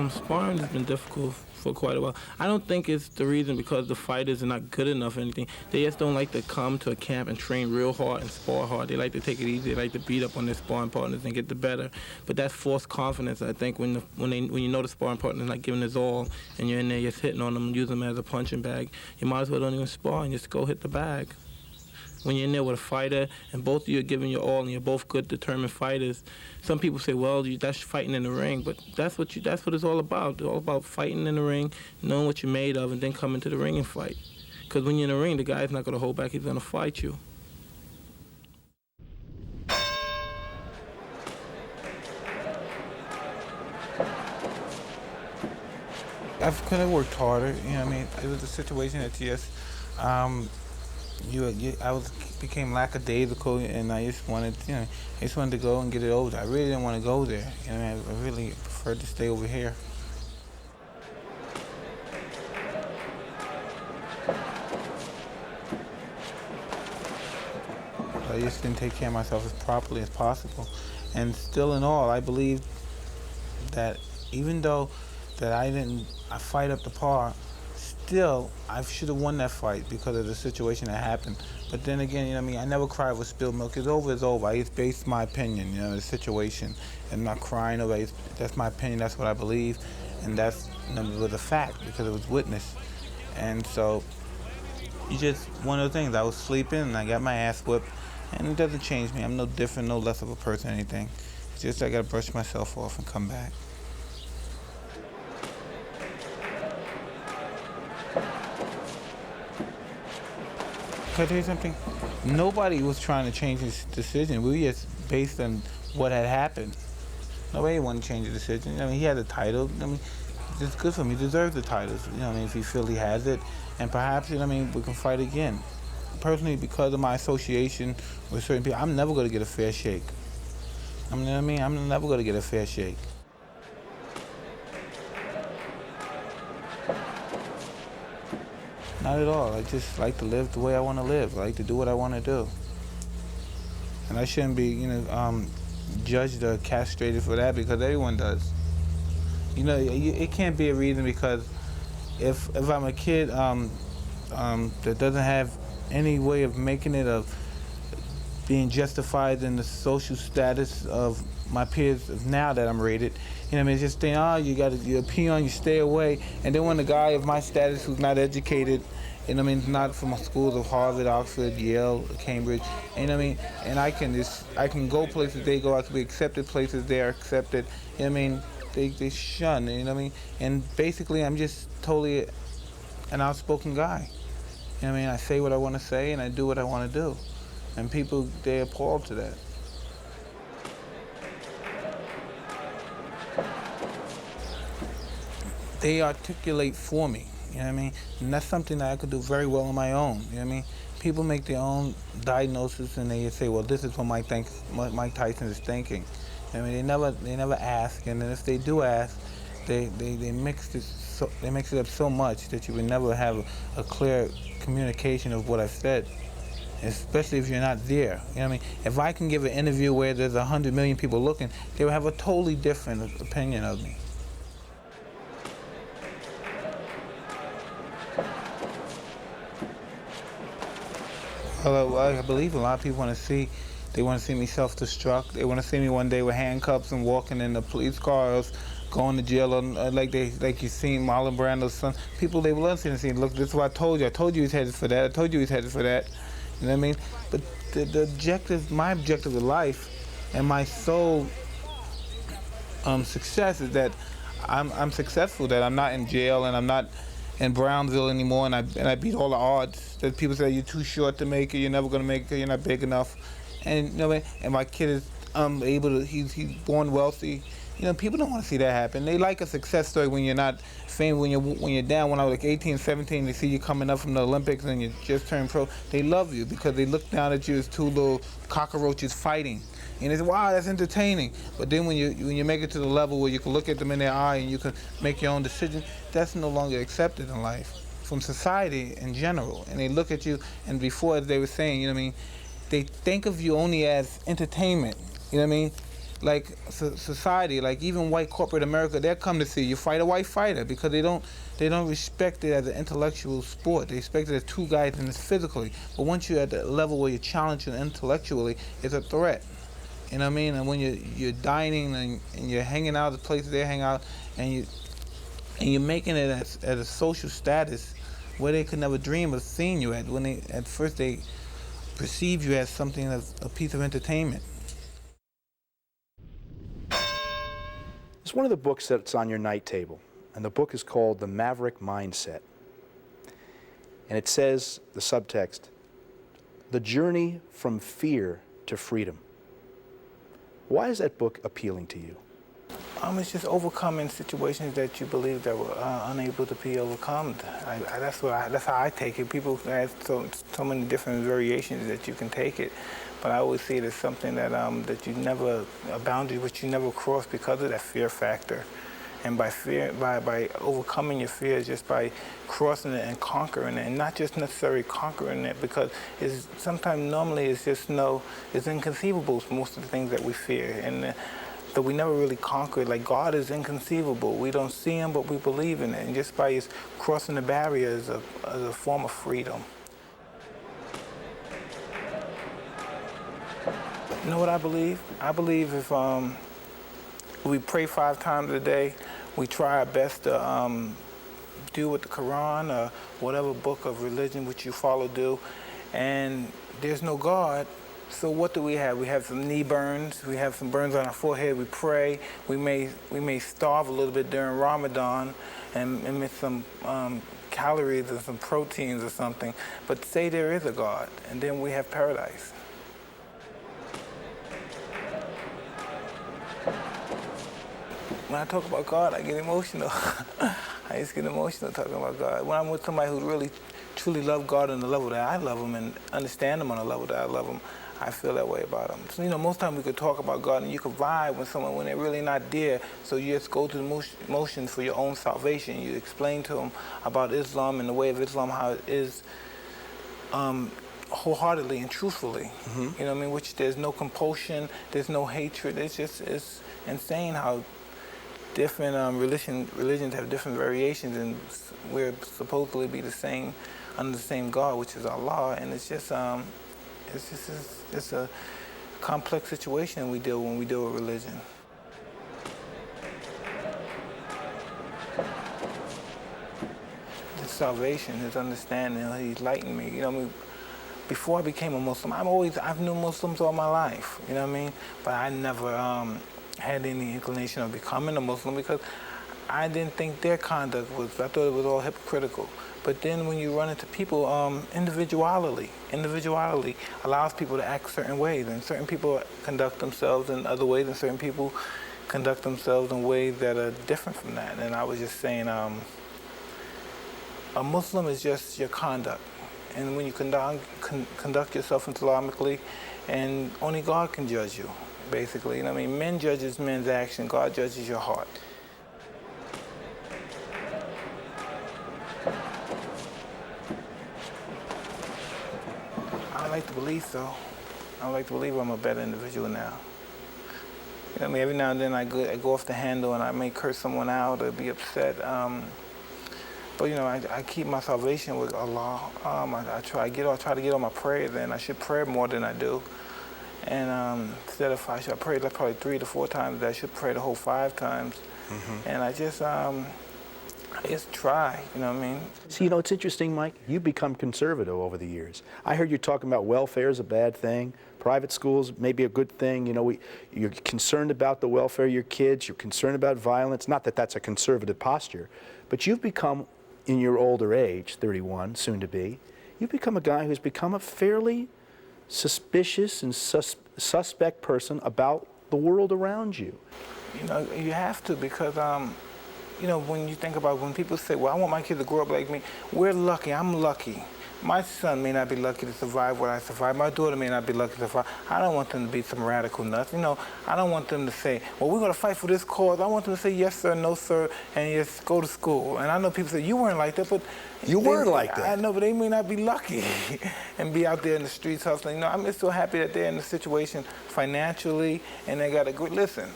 Sparring has been difficult for quite a while. I don't think it's the reason because the fighters are not good enough or anything. They just don't like to come to a camp and train real hard and spar hard. They like to take it easy. They like to beat up on their sparring partners and get the better. But that's false confidence, I think, when you know the sparring partner's not giving his all and you're in there just hitting on them and using them as a punching bag, you might as well don't even spar and just go hit the bag. When you're in there with a fighter and both of you are giving your all and you're both good, determined fighters, some people say, well, that's fighting in the ring, but that's what it's all about. It's all about fighting in the ring, knowing what you're made of, and then coming to the ring and fight. Because when you're in the ring, the guy's not going to hold back. He's going to fight you. I could have worked harder. You know what I mean? It was a situation that I became lackadaisical, and I just wanted to go and get it over. I really didn't want to go there. You know, I really preferred to stay over here. I just didn't take care of myself as properly as possible. And still in all, I believe that even though that I fight up to par, still, I should have won that fight because of the situation that happened. But then again, you know what I mean, I never cry over spilled milk. It's over, it's over. I just base my opinion, you know, the situation. I'm not crying over it. That's my opinion, that's what I believe. And that's, it was a fact because it was witnessed. And so, it's just one of the things. I was sleeping and I got my ass whipped. And it doesn't change me. I'm no different, no less of a person or anything. It's just I gotta brush myself off and come back. Can I tell you something? Nobody was trying to change his decision. We were just based on what had happened. Nobody wanted to change the decision. I mean, he had a title. I mean, it's good for him. He deserves the titles. You know what I mean, if he feels he has it. And perhaps, you know what I mean, we can fight again. Personally, because of my association with certain people, I'm never going to get a fair shake. You know what I mean? I'm never going to get a fair shake. Not at all. I just like to live the way I want to live. I like to do what I want to do. And I shouldn't be, judged or castrated for that because everyone does. You know, it can't be a reason because if I'm a kid that doesn't have any way of making it, of being justified in the social status of my peers of now that I'm rated, you know what I mean, it's just saying, you're a peon, you stay away. And then when a guy of my status who's not educated, you know what I mean, not from schools of Harvard, Oxford, Yale, Cambridge, you know what I mean, and I can go places they go, I can be accepted places they are accepted, you know what I mean, they shun, you know what I mean, and basically I'm just totally an outspoken guy. You know what I mean? I say what I want to say and I do what I want to do. And people, they're appalled to that. They articulate for me, you know what I mean? And that's something that I could do very well on my own, you know what I mean? People make their own diagnosis and they say, well, this is what Mike Tyson is thinking. I mean, they never ask, and then if they do ask, they mix it up so much that you would never have a clear communication of what I've said, especially if you're not there. You know what I mean? If I can give an interview where there's 100 million people looking, they will have a totally different opinion of me. Well, I believe a lot of people want to see. They want to see me self-destruct. They want to see me one day with handcuffs and walking in the police cars, going to jail, like you seen Marlon Brando's son. People, they love seeing. Look, this is what I told you. I told you he's headed for that. I told you he's headed for that. You know what I mean? But the objective, my objective of life, and my sole success is that I'm successful. That I'm not in jail and I'm not in Brownsville anymore, and I beat all the odds. That people say you're too short to make it, you're never gonna make it, you're not big enough. And you know, and my kid is able to. He's born wealthy. You know, people don't want to see that happen. They like a success story when you're not famous, when you're down. When I was like 18, 17, they see you coming up from the Olympics and you just turned pro. They love you because they look down at you as two little cockroaches fighting. And they say, wow, that's entertaining. But then when you make it to the level where you can look at them in their eye and you can make your own decision, that's no longer accepted in life from society in general. And they look at you, and before, as they were saying, you know what I mean, they think of you only as entertainment. You know what I mean? Like society, like even white corporate America, they'll come to see you fight a white fighter because they don't respect it as an intellectual sport. They respect it as two guys in this physically. But once you're at the level where you're challenging intellectually, it's a threat. You know what I mean? And when you're dining and you're hanging out at the places they hang out, and you're making it as a social status where they could never dream of seeing you at. When at first they perceive you as something, as a piece of entertainment. It's one of the books that's on your night table, and the book is called The Maverick Mindset. And it says, the subtext, The Journey from Fear to Freedom. Why is that book appealing to you? It's just overcoming situations that you believe that were unable to be overcome. That's how I take it. People have so many different variations that you can take it, but I always see it as something that that you never, a boundary which you never cross because of that fear factor. And by overcoming your fear, just by crossing it and conquering it, and not just necessarily conquering it, because normally it's inconceivable, most of the things that we fear. And that we never really conquer it. Like God is inconceivable. We don't see him, but we believe in it. And just by his crossing the barrier is a form of freedom. You know what I believe? I believe if we pray 5 times a day, we try our best to do what the Quran or whatever book of religion which you follow do, and there's no God, so what do we have? We have some knee burns, we have some burns on our forehead, we pray, we may starve a little bit during Ramadan and miss some calories or some proteins or something, but say there is a God, and then we have paradise. When I talk about God, I get emotional. I just get emotional talking about God. When I'm with somebody who really, truly loves God on the level that I love him and understand him on the level that I love him, I feel that way about him. So, most times we could talk about God and you could vibe with someone when they're really not there. So you just go through the motions for your own salvation. You explain to them about Islam and the way of Islam, how it is wholeheartedly and truthfully. Mm-hmm. You know what I mean? Which there's no compulsion, there's no hatred. It's insane how different religions have different variations, and we're supposedly be the same under the same God, which is Allah, and it's a complex situation when we deal with religion. His salvation, his understanding, he enlightened me. Before I became a Muslim, I've known Muslims all my life. You know what I mean? But I never had any inclination of becoming a Muslim because I didn't think their conduct was, I thought it was all hypocritical. But then when you run into people individuality allows people to act certain ways, and certain people conduct themselves in other ways, and certain people conduct themselves in ways that are different from that. And I was just saying, a Muslim is just your conduct. And when you conduct yourself Islamically, and only God can judge you, basically. You know what I mean? Men judges men's action, God judges your heart. I like to believe so. I like to believe I'm a better individual now. You know what I mean? Every now and then I go off the handle and I may curse someone out or be upset. But you know, I keep my salvation with Allah. I try to get on my prayers, and I should pray more than I do. And instead of I pray like probably 3 to 4 times, I should pray the whole 5 times. Mm-hmm. And I just try, you know what I mean? See, you know, it's interesting, Mike. You've become conservative over the years. I heard you talking about welfare is a bad thing. Private schools may be a good thing. You know, you're concerned about the welfare of your kids. You're concerned about violence. Not that that's a conservative posture, but you've become, in your older age, 31, soon to be, you've become a guy who's become a fairly suspicious and suspect person about the world around you. You know, you have to, because you know, when you think about when people say, well, I want my kid to grow up like me, we're lucky, I'm lucky. My son may not be lucky to survive what I survived. My daughter may not be lucky to survive. I don't want them to be some radical nuts. You know, I don't want them to say, well, we're going to fight for this cause. I want them to say yes, sir, no, sir, and just go to school. And I know people say, you weren't like that, but... You weren't like that. I know, but they may not be lucky and be out there in the streets hustling. You know, I'm just so happy that they're in the situation financially, and they got a good, listen,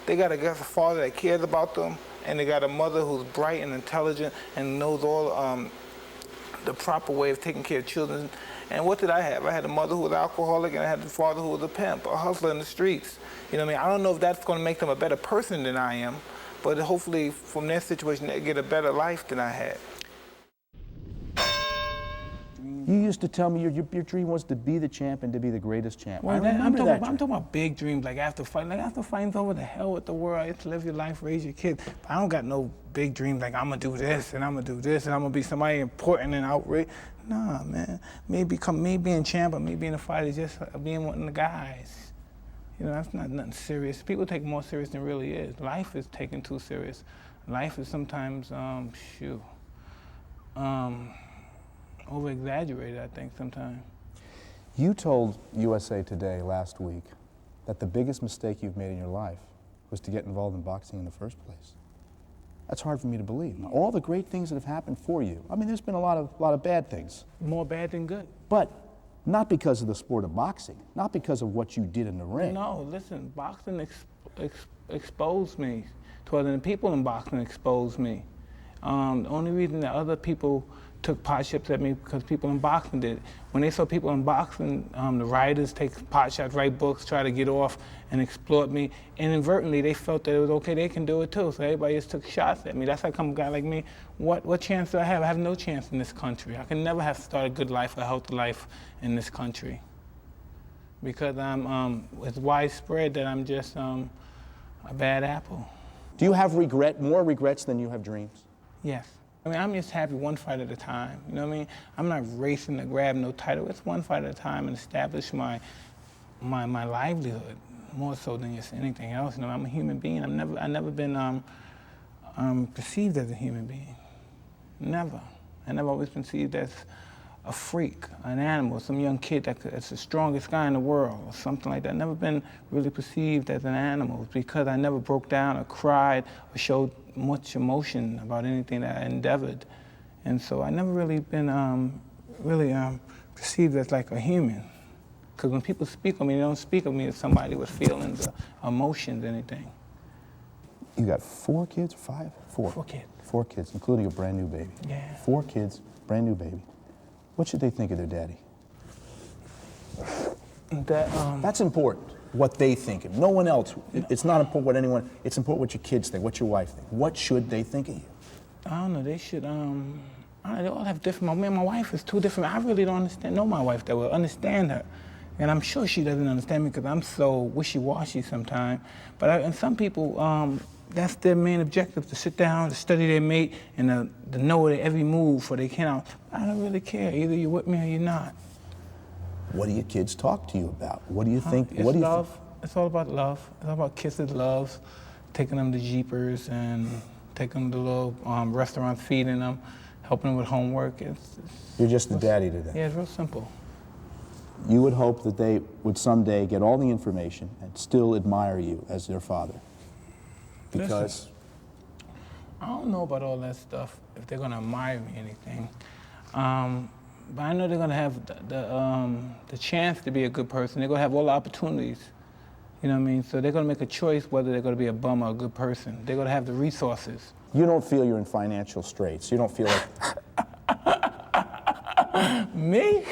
they got a father that cares about them, and they got a mother who's bright and intelligent and knows all the proper way of taking care of children. And what did I have? I had a mother who was alcoholic, and I had a father who was a pimp, a hustler in the streets. You know what I mean? I don't know if that's going to make them a better person than I am, but hopefully from their situation they get a better life than I had. You used to tell me your dream was to be the champ and to be the greatest champ. Well, I'm talking about big dreams, like after fighting's over, the hell with the world. It's live your life, raise your kids. But I don't got no big dreams like I'm gonna do this and I'm gonna do this and I'm gonna be somebody important and outraged. Nah, man. Me being champ or me being a fighter is just being one of the guys. You know, that's not nothing serious. People take it more serious than it really is. Life is taken too serious. Life is sometimes, over-exaggerated, I think, sometimes. You told USA Today last week that the biggest mistake you've made in your life was to get involved in boxing in the first place. That's hard for me to believe. Now, all the great things that have happened for you, I mean, there's been a lot of bad things. More bad than good. But not because of the sport of boxing, not because of what you did in the ring. No, listen, boxing exposed me to other people in boxing exposed me. The only reason that other people took pot shots at me because people in boxing did it. When they saw people in boxing, the writers take pot shots, write books, try to get off and exploit me. And inadvertently, they felt that it was okay, they can do it too. So everybody just took shots at me. That's how come a guy like me, what chance do I have? I have no chance in this country. I can never have started a good life, a healthy life in this country. Because it's widespread that I'm just a bad apple. Do you have more regrets than you have dreams? Yes. I mean, I'm just happy one fight at a time. You know what I mean? I'm not racing to grab no title. It's one fight at a time and establish my livelihood more so than just anything else. You know, I'm a human being. I've never been perceived as a human being. Never. I never always been perceived as a freak, an animal, some young kid that's the strongest guy in the world or something like that. I've never been really perceived as an animal because I never broke down or cried or showed much emotion about anything that I endeavored. And so I never really been perceived as like a human. Because when people speak of me, they don't speak of me as somebody with feelings or emotions, anything. You got 4 kids or 5? 4. 4 kids. 4 kids, including a brand new baby. Yeah. 4 kids, brand new baby. What should they think of their daddy? That's important, what they think of. No one else. It's not important what anyone, it's important what your kids think, what your wife think. What should they think of you? I don't know, they should, they all have different, my wife is too different. I really don't know my wife that well, understand her. And I'm sure she doesn't understand me because I'm so wishy-washy sometimes. And some people that's their main objective, to sit down, to study their mate, and to know their every move for they can. I don't really care. Either you're with me or you're not. What do your kids talk to you about? What do you think? It's What do you love. It's all about love. It's all about kisses, loves, taking them to Jeepers and taking them to little restaurants, feeding them, helping them with homework. You're just the daddy to them. Yeah, it's real simple. You would hope that they would someday get all the information and still admire you as their father. Because? Listen, I don't know about all that stuff, if they're going to admire me or anything. But I know they're going to have the chance to be a good person. They're going to have all the opportunities. You know what I mean? So they're going to make a choice whether they're going to be a bum or a good person. They're going to have the resources. You don't feel you're in financial straits. You don't feel like... Me?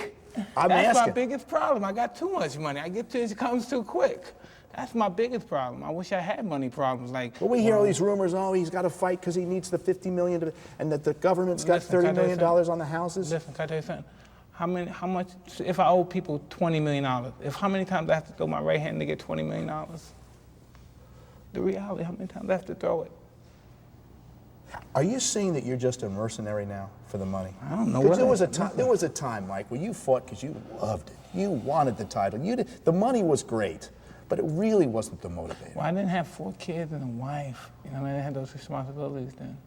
I'm That's asking. my biggest problem. I got too much money. It comes too quick. That's my biggest problem. I wish I had money problems like... Well, we hear all these rumors, oh, he's got to fight because he needs the $50 million, and that the government's got $30 million on the houses. Listen, can I tell you something? How much, if I owe people $20 million, how many times I have to throw my right hand to get $20 million? The reality, how many times I have to throw it? Are you saying that you're just a mercenary now for the money? I don't know. There was a time, Mike, where you fought because you loved it. You wanted the title. The money was great, but it really wasn't the motivator. Well, I didn't have 4 kids and a wife. You know, I didn't have those responsibilities then.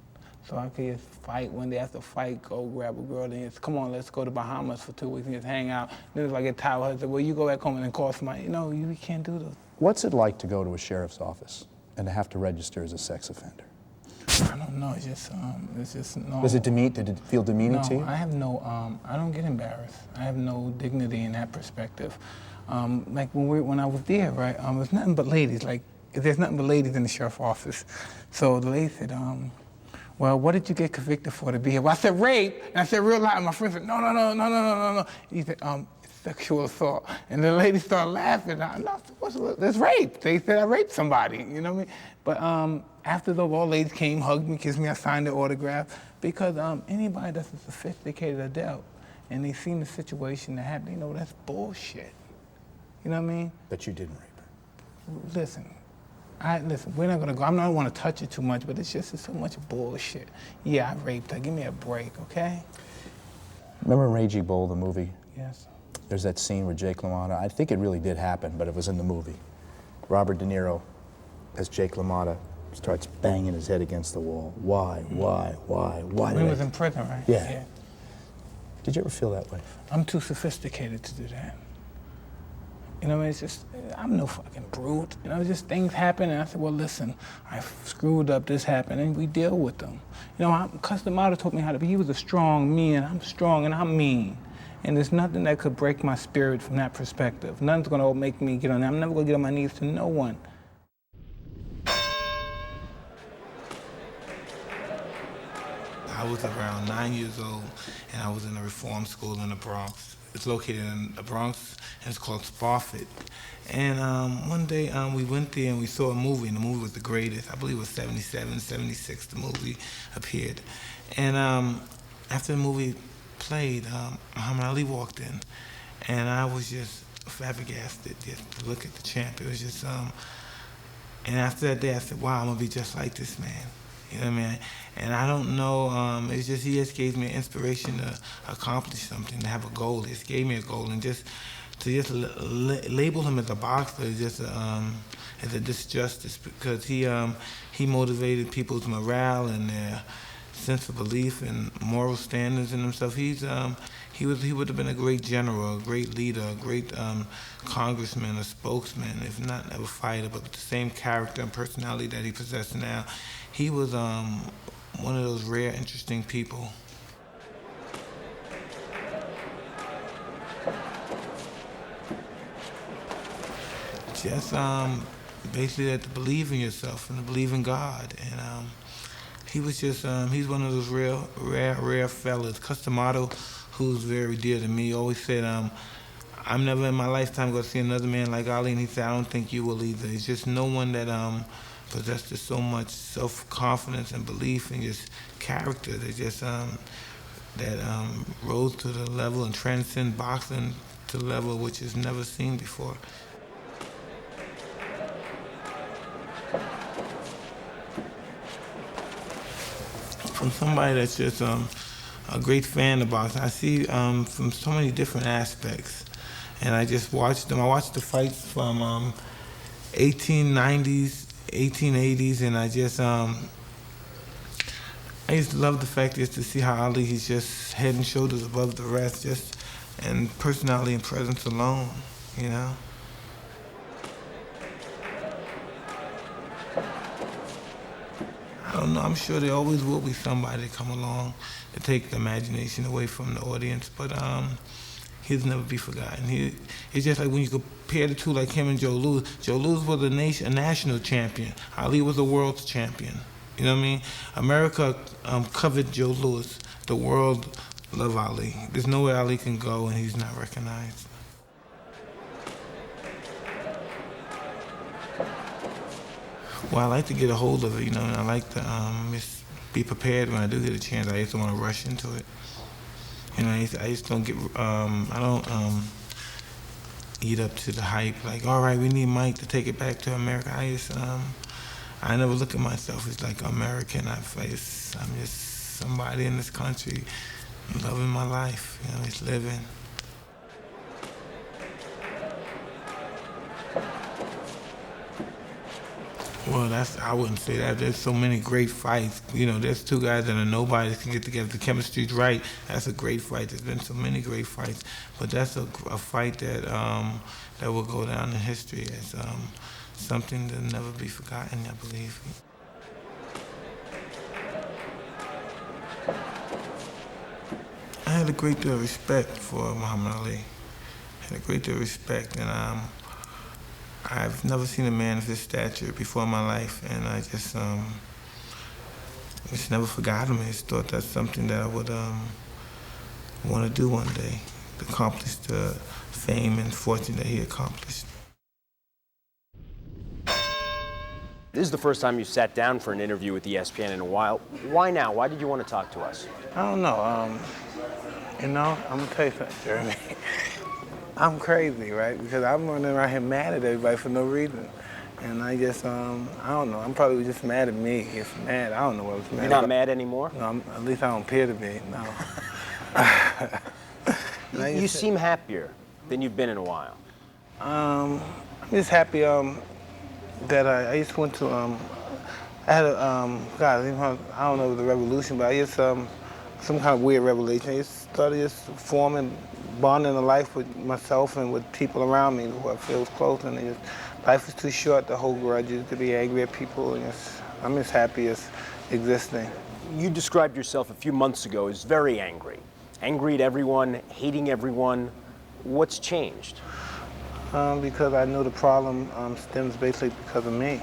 So I could just fight when they have to fight, go grab a girl, then just, come on, let's go to Bahamas for 2 weeks and just hang out. Then if I get tired, I say, well, you go back home and then call somebody. You know, you can't do those. What's it like to go to a sheriff's office and to have to register as a sex offender? I don't know, it's just no. Did it feel demeaning to you? I have no, I don't get embarrassed. I have no dignity in that perspective. Like when I was there, right, there's nothing but ladies. Like, there's nothing but ladies in the sheriff's office. So the lady said, well, what did you get convicted for to be here? Well, I said rape, and I said real loud, and my friend said, no. He said, sexual assault. And the lady started laughing. There's rape. They said I raped somebody, you know what I mean? But after the all ladies came, hugged me, kissed me, I signed their autograph, because anybody that's a sophisticated adult and they seen the situation that happened, you know, that's bullshit. You know what I mean? But you didn't rape her. Listen, we're not gonna go. I don't want to touch it too much, but it's so much bullshit. Yeah, I raped her. Give me a break, okay? Remember Raging Bull, the movie? Yes. There's that scene where Jake LaMotta, I think it really did happen, but it was in the movie. Robert De Niro, as Jake LaMotta, starts banging his head against the wall. Why? When he was in prison, right? Yeah. Did you ever feel that way? I'm too sophisticated to do that. You know what I mean? It's just, I'm no fucking brute. You know, just things happen, and I said, well, listen, I screwed up, this happened, and we deal with them. You know, Amato taught me how to be. He was a strong me, and I'm strong, and I'm mean. And there's nothing that could break my spirit from that perspective. Nothing's gonna make me get on there. I'm never gonna get on my knees to no one. I was around 9 years old, and I was in a reform school in the Bronx. It's located in the Bronx, and it's called Spofford. And one day we went there and we saw a movie, and the movie was the greatest. I believe it was 77, 76, the movie appeared. And after the movie played, Muhammad Ali walked in, and I was just flabbergasted just to look at the champ. It was just, and after that day I said, wow, I'm gonna be just like this man. You know what I mean? And I don't know, it's just, he just gave me an inspiration to accomplish something, to have a goal. He just gave me a goal, and just to just label him as a boxer is just as a disjustice, because he motivated people's morale and their sense of belief and moral standards in himself. He would have been a great general, a great leader, a great congressman, a spokesman, if not a fighter, but with the same character and personality that he possessed now. He was one of those rare, interesting people. Just basically to believe in yourself and to believe in God. And he was just, he's one of those rare fellas. Amato, who's very dear to me, always said, I'm never in my lifetime going to see another man like Ali. And he said, I don't think you will either. It's just no one that possessed so much self-confidence and belief in his character that just rose to the level and transcend boxing to the level which is never seen before. from somebody that's just a great fan of boxing. I see from so many different aspects, and I just watched them. I watched the fights from 1890s, 1880s, and I just love the fact just to see how Ali, he's just head and shoulders above the rest, just and personality and presence alone, you know. I don't know, I'm sure there always will be somebody to come along to take the imagination away from the audience, but he'll never be forgotten. It's just like when you compare the two, like him and Joe Louis. Joe Louis was a national champion. Ali was a world champion. You know what I mean? America covered Joe Louis. The world loved Ali. There's nowhere Ali can go and he's not recognized. Well, I like to get a hold of it, you know, and I like to just be prepared when I do get a chance. I just don't want to rush into it. You know, I just don't get, I don't eat up to the hype. Like, all right, we need Mike to take it back to America. I never look at myself as like American. I'm just somebody in this country loving my life, you know, just living. Well, I wouldn't say that. There's so many great fights. You know, there's two guys that are nobody that can get together. The chemistry's right. That's a great fight. There's been so many great fights. But that's a fight that that will go down in history as something that'll never be forgotten, I believe. I had a great deal of respect for Muhammad Ali. I had a great deal of respect, and I've never seen a man of his stature before in my life, and I just never forgot him. I just thought that's something that I would want to do one day, to accomplish the fame and fortune that he accomplished. This is the first time you sat down for an interview with ESPN in a while. Why now? Why did you want to talk to us? I don't know. You know, I'm gonna tell you something, Jeremy. I'm crazy, right? Because I'm running around here mad at everybody for no reason. And I just, I don't know, I'm probably just mad at me. It's mad, I don't know what I was mad You're not mad anymore? No, at least I don't appear to be, no. You seem happier than you've been in a while. I'm just happy that I just went to, I had a, God, I don't know if it was a revolution, but I just, some kind of weird revelation. I just started just forming, bonding a life with myself and with people around me who I feel close, and life is too short to hold grudges, to be angry at people, and I'm just happy as existing. You described yourself a few months ago as very angry. Angry at everyone, hating everyone. What's changed? Because I know the problem stems basically because of me.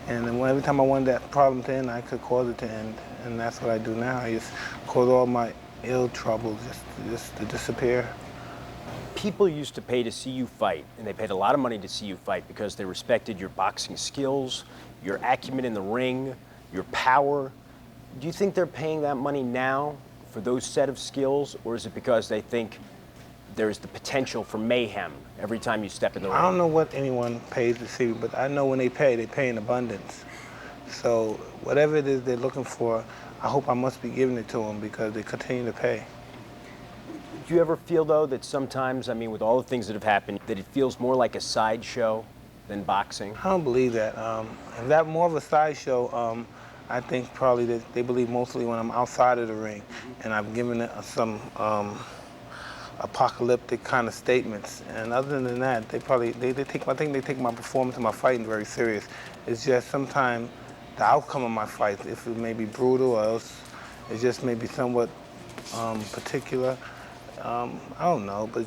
And every time I wanted that problem to end, I could cause it to end. And that's what I do now. I just cause all my ill troubles just to disappear. People used to pay to see you fight, and they paid a lot of money to see you fight because they respected your boxing skills, your acumen in the ring, your power. Do you think they're paying that money now for those set of skills, or is it because they think there's the potential for mayhem every time you step in the ring? I don't know what anyone pays to see, but I know when they pay in abundance. So whatever it is they're looking for, I hope I must be giving it to them because they continue to pay. Do you ever feel, though, that sometimes, I mean, with all the things that have happened, that it feels more like a sideshow than boxing? I don't believe that. If that more of a sideshow, I think probably that they believe mostly when I'm outside of the ring and I've given it some apocalyptic kind of statements. And other than that, I think they take my performance and my fighting very serious. It's just sometimes the outcome of my fight, if it may be brutal or else it just may be somewhat particular. I don't know, but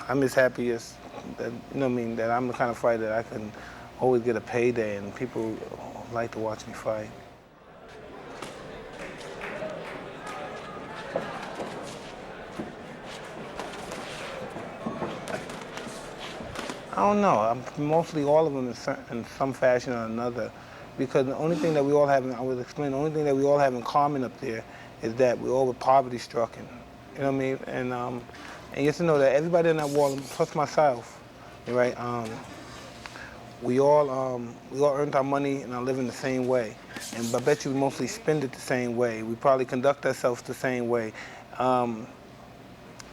I'm just happy as that, you know what I mean, that I'm the kind of fighter that I can always get a payday and people like to watch me fight. I don't know. Mostly all of them in some fashion or another, because the only thing that we all have, I was explaining, the only thing that we all have in common up there is that we all were poverty-stricken. You know what I mean? And just to know that everybody in that wall, plus myself, right? we all earned our money and are living the same way. And I bet you we mostly spend it the same way. We probably conduct ourselves the same way. And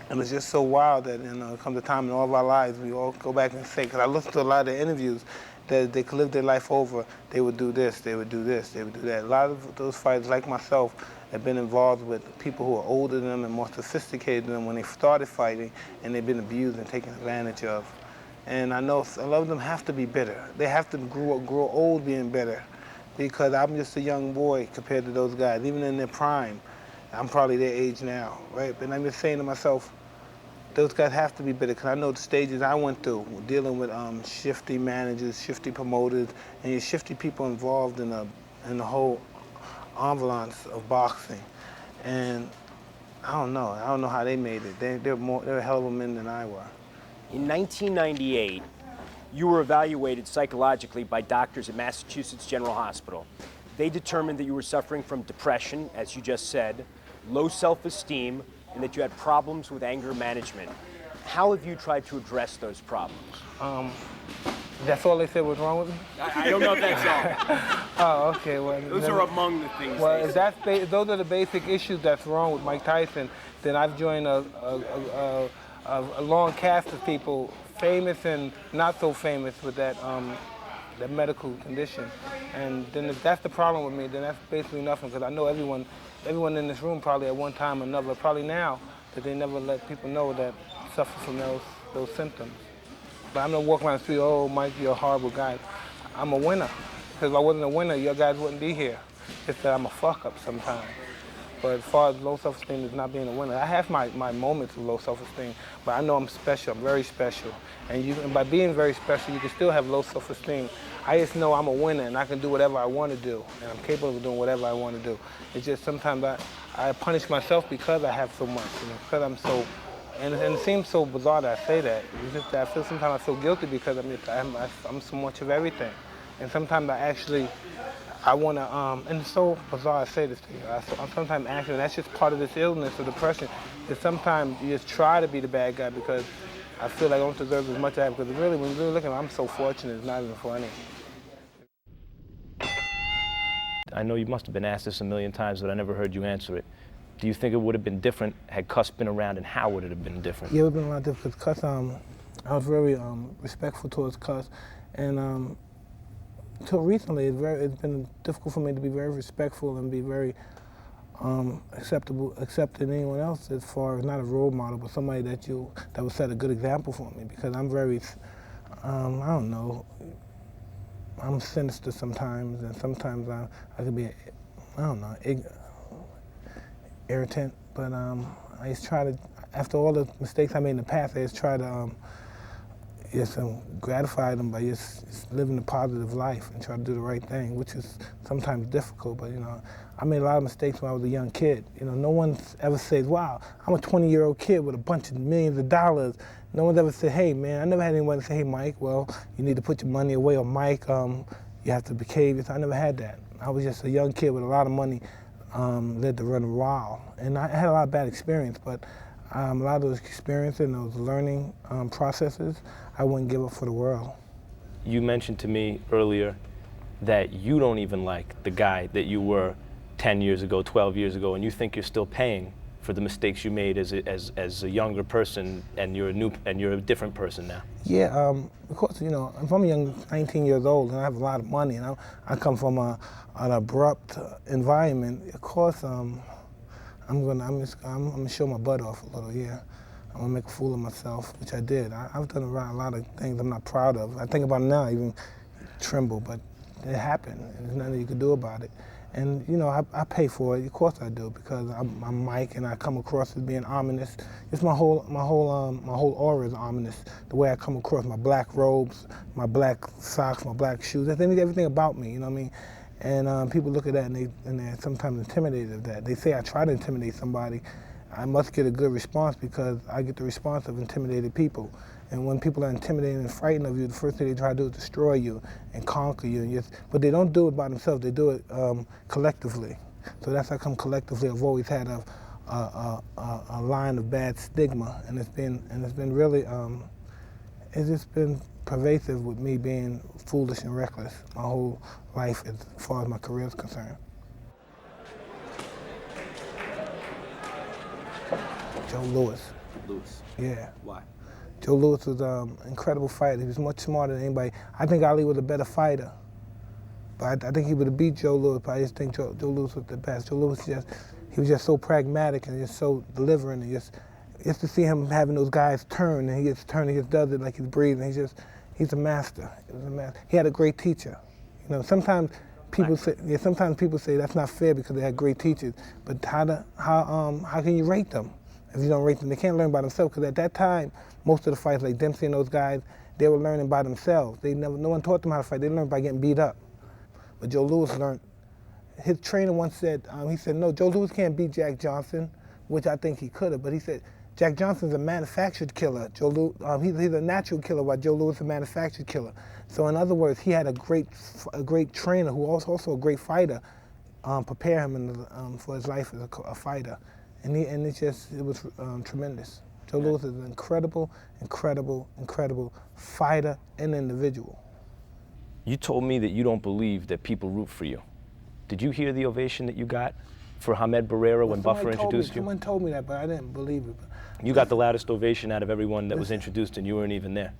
it's just so wild that, it comes a time in all of our lives we all go back and say, because I listen to a lot of the interviews, that they could live their life over, they would do this, they would do this, they would do that. A lot of those fighters, like myself, have been involved with people who are older than them and more sophisticated than them when they started fighting, and they've been abused and taken advantage of. And I know a lot of them have to be bitter. They have to grow old being bitter, because I'm just a young boy compared to those guys, even in their prime. I'm probably their age now, right? But I'm just saying to myself, those guys have to be bitter, because I know the stages I went through, dealing with shifty managers, shifty promoters, and your shifty people involved in the whole envelance of boxing. And I don't know how they made it. They're a hell of a men than I were. In 1998, you were evaluated psychologically by doctors at Massachusetts General Hospital. They determined that you were suffering from depression, as you just said, low self-esteem, and that you had problems with anger management. How have you tried to address those problems? That's all they said was wrong with me? I don't know if that's all. Oh, okay. Well, those are among the things. Well, if those are the basic issues that's wrong with Mike Tyson, then I've joined a long cast of people, famous and not so famous, with that medical condition. And then if that's the problem with me, then that's basically nothing, because I know everyone in this room probably at one time or another, probably now, that they never let people know that suffer from those symptoms. But I'm not walking around the street, oh, Mike, you're a horrible guy. I'm a winner. Because if I wasn't a winner, your guys wouldn't be here. It's that I'm a fuck up sometimes. But as far as low self-esteem is not being a winner, I have my moments of low self-esteem, but I know I'm special, I'm very special. And by being very special, you can still have low self-esteem. I just know I'm a winner and I can do whatever I want to do, and I'm capable of doing whatever I want to do. It's just sometimes I punish myself because I have so much, because I'm so, and it seems so bizarre that I say that. It's just that sometimes I feel guilty because I'm so much of everything. And sometimes I want to, and it's so bizarre to say this to you. I'm sometimes actually, that's just part of this illness or depression, that sometimes you just try to be the bad guy because I feel like I don't deserve as much as I have, because really, when you really look at it, I'm so fortunate, it's not even funny. I know you must have been asked this a million times, but I never heard you answer it. Do you think it would have been different had Cuss been around, and how would it have been different? Yeah, it would have been a lot different, because Cuss, I was very respectful towards Cuss, and until recently, it's been difficult for me to be very respectful and be very accepting anyone else, as far as not a role model, but somebody that would set a good example for me, because I'm very, I don't know, I'm sinister sometimes, and sometimes I could be, I don't know, irritant, but I just try to, after all the mistakes I made in the past, I just try to gratify them by just living a positive life and try to do the right thing, which is sometimes difficult, but I made a lot of mistakes when I was a young kid. No one ever says, wow, I'm a 20-year-old kid with a bunch of millions of dollars. No one's ever said, hey man, I never had anyone say, hey Mike, well, you need to put your money away, or Mike, you have to behave. I never had that. I was just a young kid with a lot of money, led to run wild. And I had a lot of bad experience, but a lot of those experiences and those learning processes, I wouldn't give up for the world. You mentioned to me earlier that you don't even like the guy that you were 10 years ago, 12 years ago, and you think you're still paying for the mistakes you made as a younger person, and you're a different person now. Yeah, of course, if I'm young, 19 years old, and I have a lot of money, and I come from an abrupt environment, of course, I'm gonna show my butt off a little, yeah. I'm gonna make a fool of myself, which I did. I've done a lot of things I'm not proud of. I think about it now, I even tremble, but it happened, and there's nothing you can do about it. And I pay for it. Of course I do, because I'm Mike, and I come across as being ominous. It's my whole aura is ominous. The way I come across, my black robes, my black socks, my black shoes. That's everything about me. You know what I mean? And people look at that and they're sometimes intimidated of that. They say I try to intimidate somebody. I must get a good response, because I get the response of intimidated people. And when people are intimidated and frightened of you, the first thing they try to do is destroy you and conquer you. But they don't do it by themselves, they do it collectively. So that's how come collectively I've always had a line of bad stigma, and it's been really, it's just been pervasive with me being foolish and reckless my whole life as far as my career is concerned. Joe Louis. Louis. Yeah. Why? Joe Louis was an incredible fighter. He was much smarter than anybody. I think Ali was a better fighter. But I think he would have beat Joe Louis, but I just think Joe Louis was the best. Joe Louis he was just so pragmatic and just so delivering, and just to see him having those guys turn, and he gets turned, he just does it like he's breathing. He's a master. He had a great teacher. You know, sometimes people say that's not fair because they had great teachers, but how can you rate them if you don't rate them? They can't learn by themselves, because at that time, most of the fights like Dempsey and those guys, they were learning by themselves. No one taught them how to fight. They learned by getting beat up. But Joe Louis learned. His trainer once said, he said, no, Joe Louis can't beat Jack Johnson, which I think he could have, but he said, Jack Johnson's a manufactured killer. Joe Louis, he's a natural killer, while Joe Louis is a manufactured killer. So in other words, he had a great trainer who was also a great fighter, prepare him for his life as a fighter. And it was tremendous. Joe Louis is an incredible, incredible, incredible fighter and individual. You told me that you don't believe that people root for you. Did you hear the ovation that you got for Hamed Barrera when Buffer introduced you? Someone told me that, but I didn't believe it. You got the loudest ovation out of everyone that was introduced, and you weren't even there.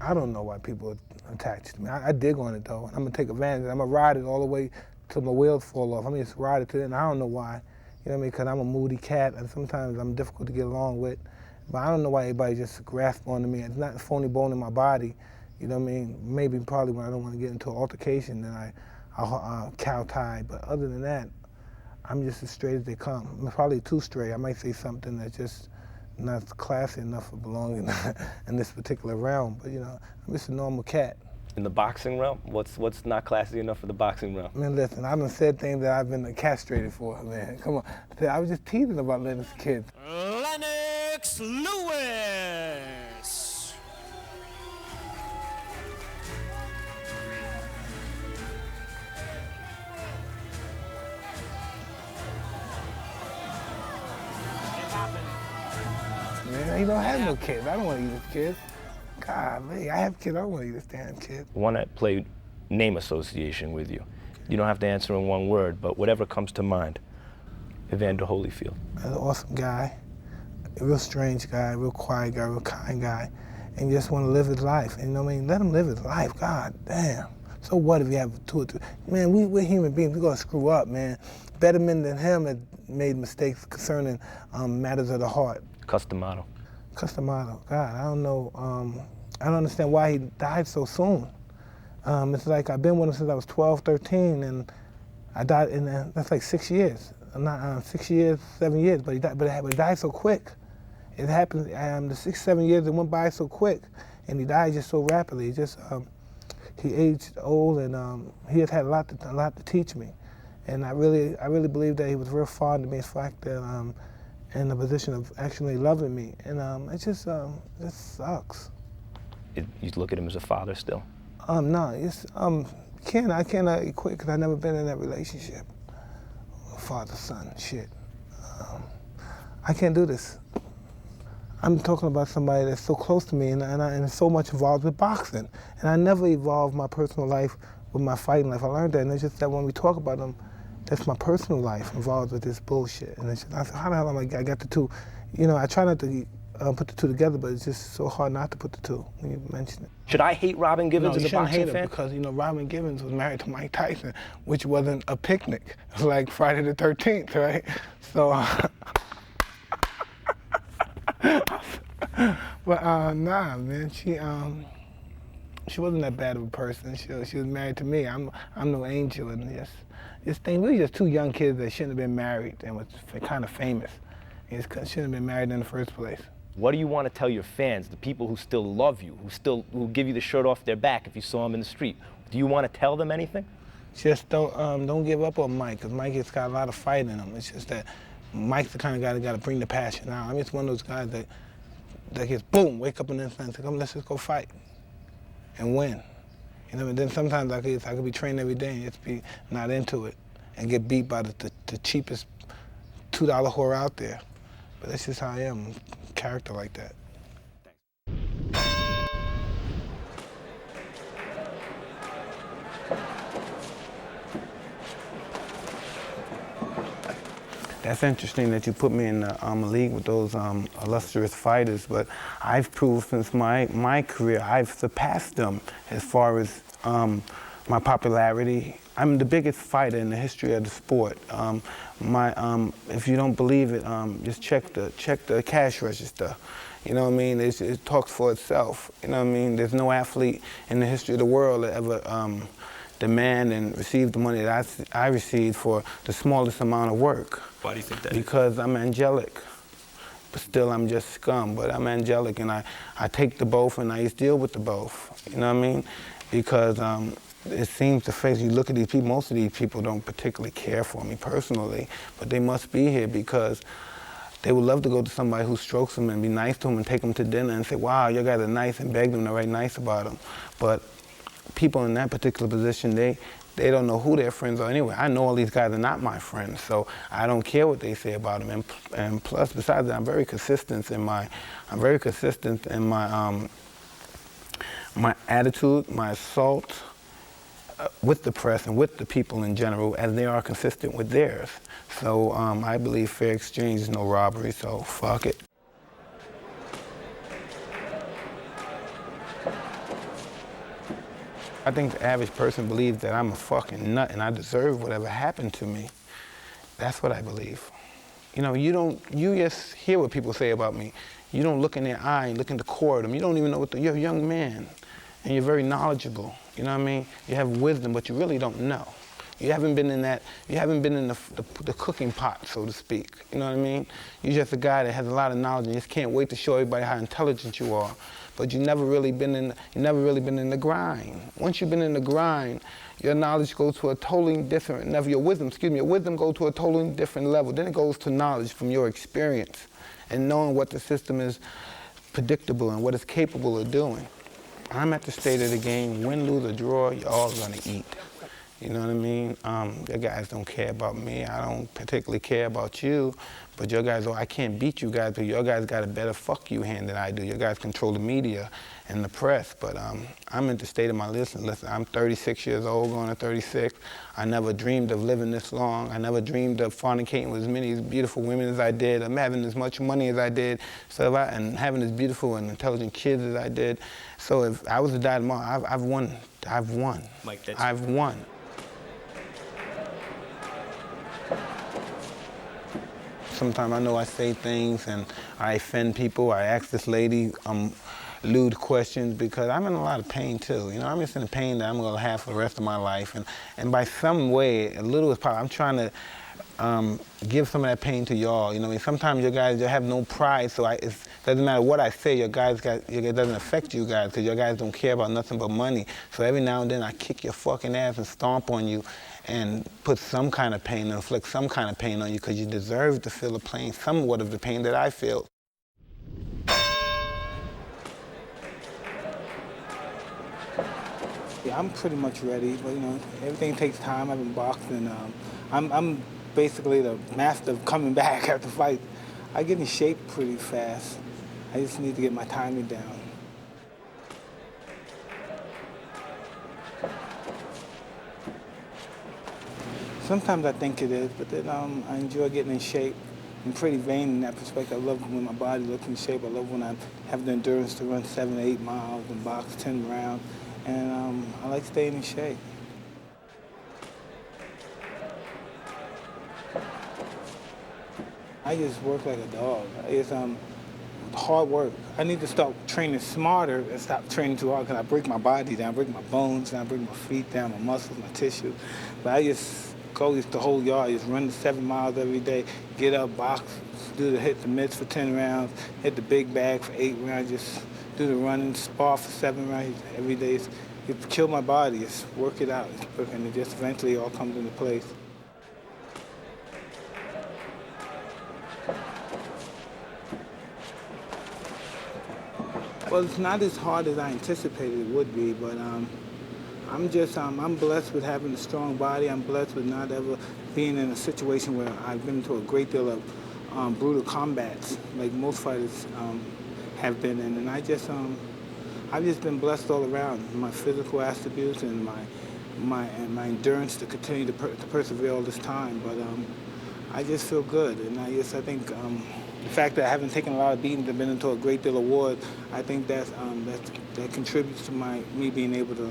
I don't know why people attached to me. I dig on it, though. I'm going to take advantage. I'm going to ride it all the way till my wheels fall off. I'm just ride it to it, and I don't know why. You know what I mean? Because I'm a moody cat, and sometimes I'm difficult to get along with. But I don't know why everybody just grasps onto me. It's not a phony bone in my body. You know what I mean? Maybe probably when I don't want to get into an altercation, then I'll cow tie. But other than that, I'm just as straight as they come. I'm probably too straight. I might say something that's just not classy enough for belonging in this particular realm. But you know, I'm just a normal cat. In the boxing realm? What's not classy enough for the boxing realm? Man, listen, I done said things that I've been castrated for, man. Come on. I was just teasing about Lennox kids. Lennox Lewis. Man, he don't have no kids. I don't want to eat his kids. Golly, I have kids. I don't want to eat this damn kid. I want to play name association with you. You don't have to answer in one word, but whatever comes to mind. Evander Holyfield. An awesome guy, a real strange guy, real quiet guy, real kind guy, and just want to live his life. And you know what I mean? Let him live his life. God damn. So what if you have two or three? Man, we're human beings. We're going to screw up, man. Better men than him had made mistakes concerning matters of the heart. Amato. Amato. God, I don't know. I don't understand why he died so soon. It's like I've been with him since I was 12, 13, and I died in that's like 6 years. Not 6 years, 7 years, but he died so quick. It happened. The 6, 7 years that went by so quick, and he died just so rapidly. He aged old, and he has had a lot to teach me. And I really believe that he was real fond of me. In fact, that in the position of actually loving me, and it just sucks. You look at him as a father still? No, I cannot equate because I've never been in that relationship. Father-son, shit. I can't do this. I'm talking about somebody that's so close to me and so much involved with boxing. And I never evolved my personal life with my fighting life. I learned that, and it's just that when we talk about them, that's my personal life involved with this bullshit. And it's just, I said, how the hell am I got the two? You know, I try not to put the two together, but it's just so hard not to put the two when you mention it. Should I hate Robin Givens as a boxing fan? Because, you know, Robin Givens was married to Mike Tyson, which wasn't a picnic. It was like Friday the 13th, right? So, but nah, man, she wasn't that bad of a person. She was married to me. I'm no angel, and this thing, we were just two young kids that shouldn't have been married and was kind of famous. It shouldn't have been married in the first place. What do you want to tell your fans, the people who still love you, who give you the shirt off their back if you saw them in the street? Do you want to tell them anything? Just don't give up on Mike, because Mike has got a lot of fight in him. It's just that Mike's the kind of guy that got to bring the passion out. I mean, it's one of those guys that gets boom, wake up in the instant and say, come, let's just go fight and win. You know, and then sometimes I could be trained every day and just be not into it and get beat by the cheapest $2 whore out there. But that's just how I am, character like that. That's interesting that you put me in the league with those illustrious fighters, but I've proved since my career, I've surpassed them as far as my popularity. I'm the biggest fighter in the history of the sport. If you don't believe it, just check the cash register. You know what I mean? It talks for itself. You know what I mean? There's no athlete in the history of the world that ever demand and receive the money that I received for the smallest amount of work. Why do you think that? Because I'm angelic. But still, I'm just scum. But I'm angelic, and I take the both, and I just deal with the both. You know what I mean? Because it seems to face, you look at these people, most of these people don't particularly care for me personally, but they must be here because they would love to go to somebody who strokes them and be nice to them and take them to dinner and say, wow, you guys are nice, and beg them to write nice about them. But people in that particular position, they don't know who their friends are anyway. I know all these guys are not my friends, so I don't care what they say about them. And plus, besides that, I'm very consistent in my my attitude, my assault with the press and with the people in general, as they are consistent with theirs. So I believe fair exchange is no robbery, so fuck it. I think the average person believes that I'm a fucking nut and I deserve whatever happened to me. That's what I believe. You know, you just hear what people say about me. You don't look in their eye and look in the core of them. You don't even know what you're a young man and you're very knowledgeable. You know what I mean? You have wisdom, but you really don't know. You haven't been in the cooking pot, so to speak. You know what I mean? You're just a guy that has a lot of knowledge and just can't wait to show everybody how intelligent you are. But you've never really been in the grind. Once you've been in the grind, your knowledge goes to a totally different level. Your wisdom goes to a totally different level. Then it goes to knowledge from your experience and knowing what the system is predictable and what it's capable of doing. I'm at the state of the game, win, lose, or draw, you're all gonna eat. You know what I mean? Your guys don't care about me. I don't particularly care about you. But your guys, I can't beat you guys, but your guys got a better fuck you hand than I do. Your guys control the media and the press. But I'm at the state of my listen, I'm 36 years old, going to 36. I never dreamed of living this long. I never dreamed of fornicating with as many beautiful women as I did. I'm having as much money as I did, and having as beautiful and intelligent kids as I did. So if I was to die tomorrow, I've won. I've won. Mike, that's I've won. Sometimes I know I say things and I offend people. I ask this lady lewd questions because I'm in a lot of pain too. You know, I'm just in the pain that I'm going to have for the rest of my life. And by some way, a little is probably, I'm trying to give some of that pain to y'all. You know, I mean, sometimes you guys have no pride, so it doesn't matter what I say. It doesn't affect you guys because your guys don't care about nothing but money. So every now and then I kick your fucking ass and stomp on you and put some kind of pain, inflict some kind of pain on you because you deserve to feel the pain, somewhat of the pain that I feel. Yeah, I'm pretty much ready, but you know, everything takes time. I've been boxing. I'm basically the master of coming back after fight. I get in shape pretty fast. I just need to get my timing down. Sometimes I think it is, but then I enjoy getting in shape. I'm pretty vain in that perspective. I love when my body looks in shape. I love when I have the endurance to run 7 to 8 miles and box 10 rounds. And I like staying in shape. I just work like a dog. It's hard work. I need to start training smarter and stop training too hard because I break my body down, I break my bones down, I break my feet down, my muscles, my tissue. But I just go the whole yard, just run the 7 miles every day, get up, box, hit the mitts for 10 rounds, hit the big bag for 8 rounds, just do the running, spar for 7 rounds every day. You kill my body, just work it out, and it just eventually all comes into place. Well, it's not as hard as I anticipated it would be, but I'm blessed with having a strong body. I'm blessed with not ever being in a situation where I've been into a great deal of brutal combats, like most fighters have been in. And I've just been blessed all around. My physical attributes and my endurance to continue to persevere all this time. But I just feel good, and I think the fact that I haven't taken a lot of beatings and been into a great deal of wars, I think that contributes to me being able to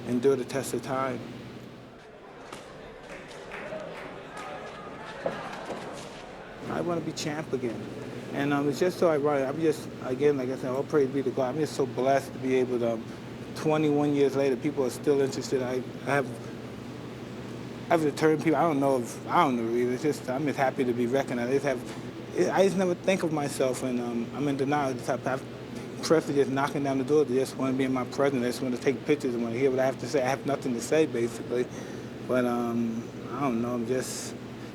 endure the test of time. I want to be champ again. And it's just so ironic. I'm just, again, like I said, all praise be to God. I'm just so blessed to be able to, 21 years later, people are still interested. I've returned people. I don't know really. It's just, I'm just happy to be recognized. I just never think of myself, and I'm in denial. I'm press just knocking down the door. They just want to be in my presence. They just want to take pictures and want to hear what I have to say. I have nothing to say, basically. But I don't know. I'm just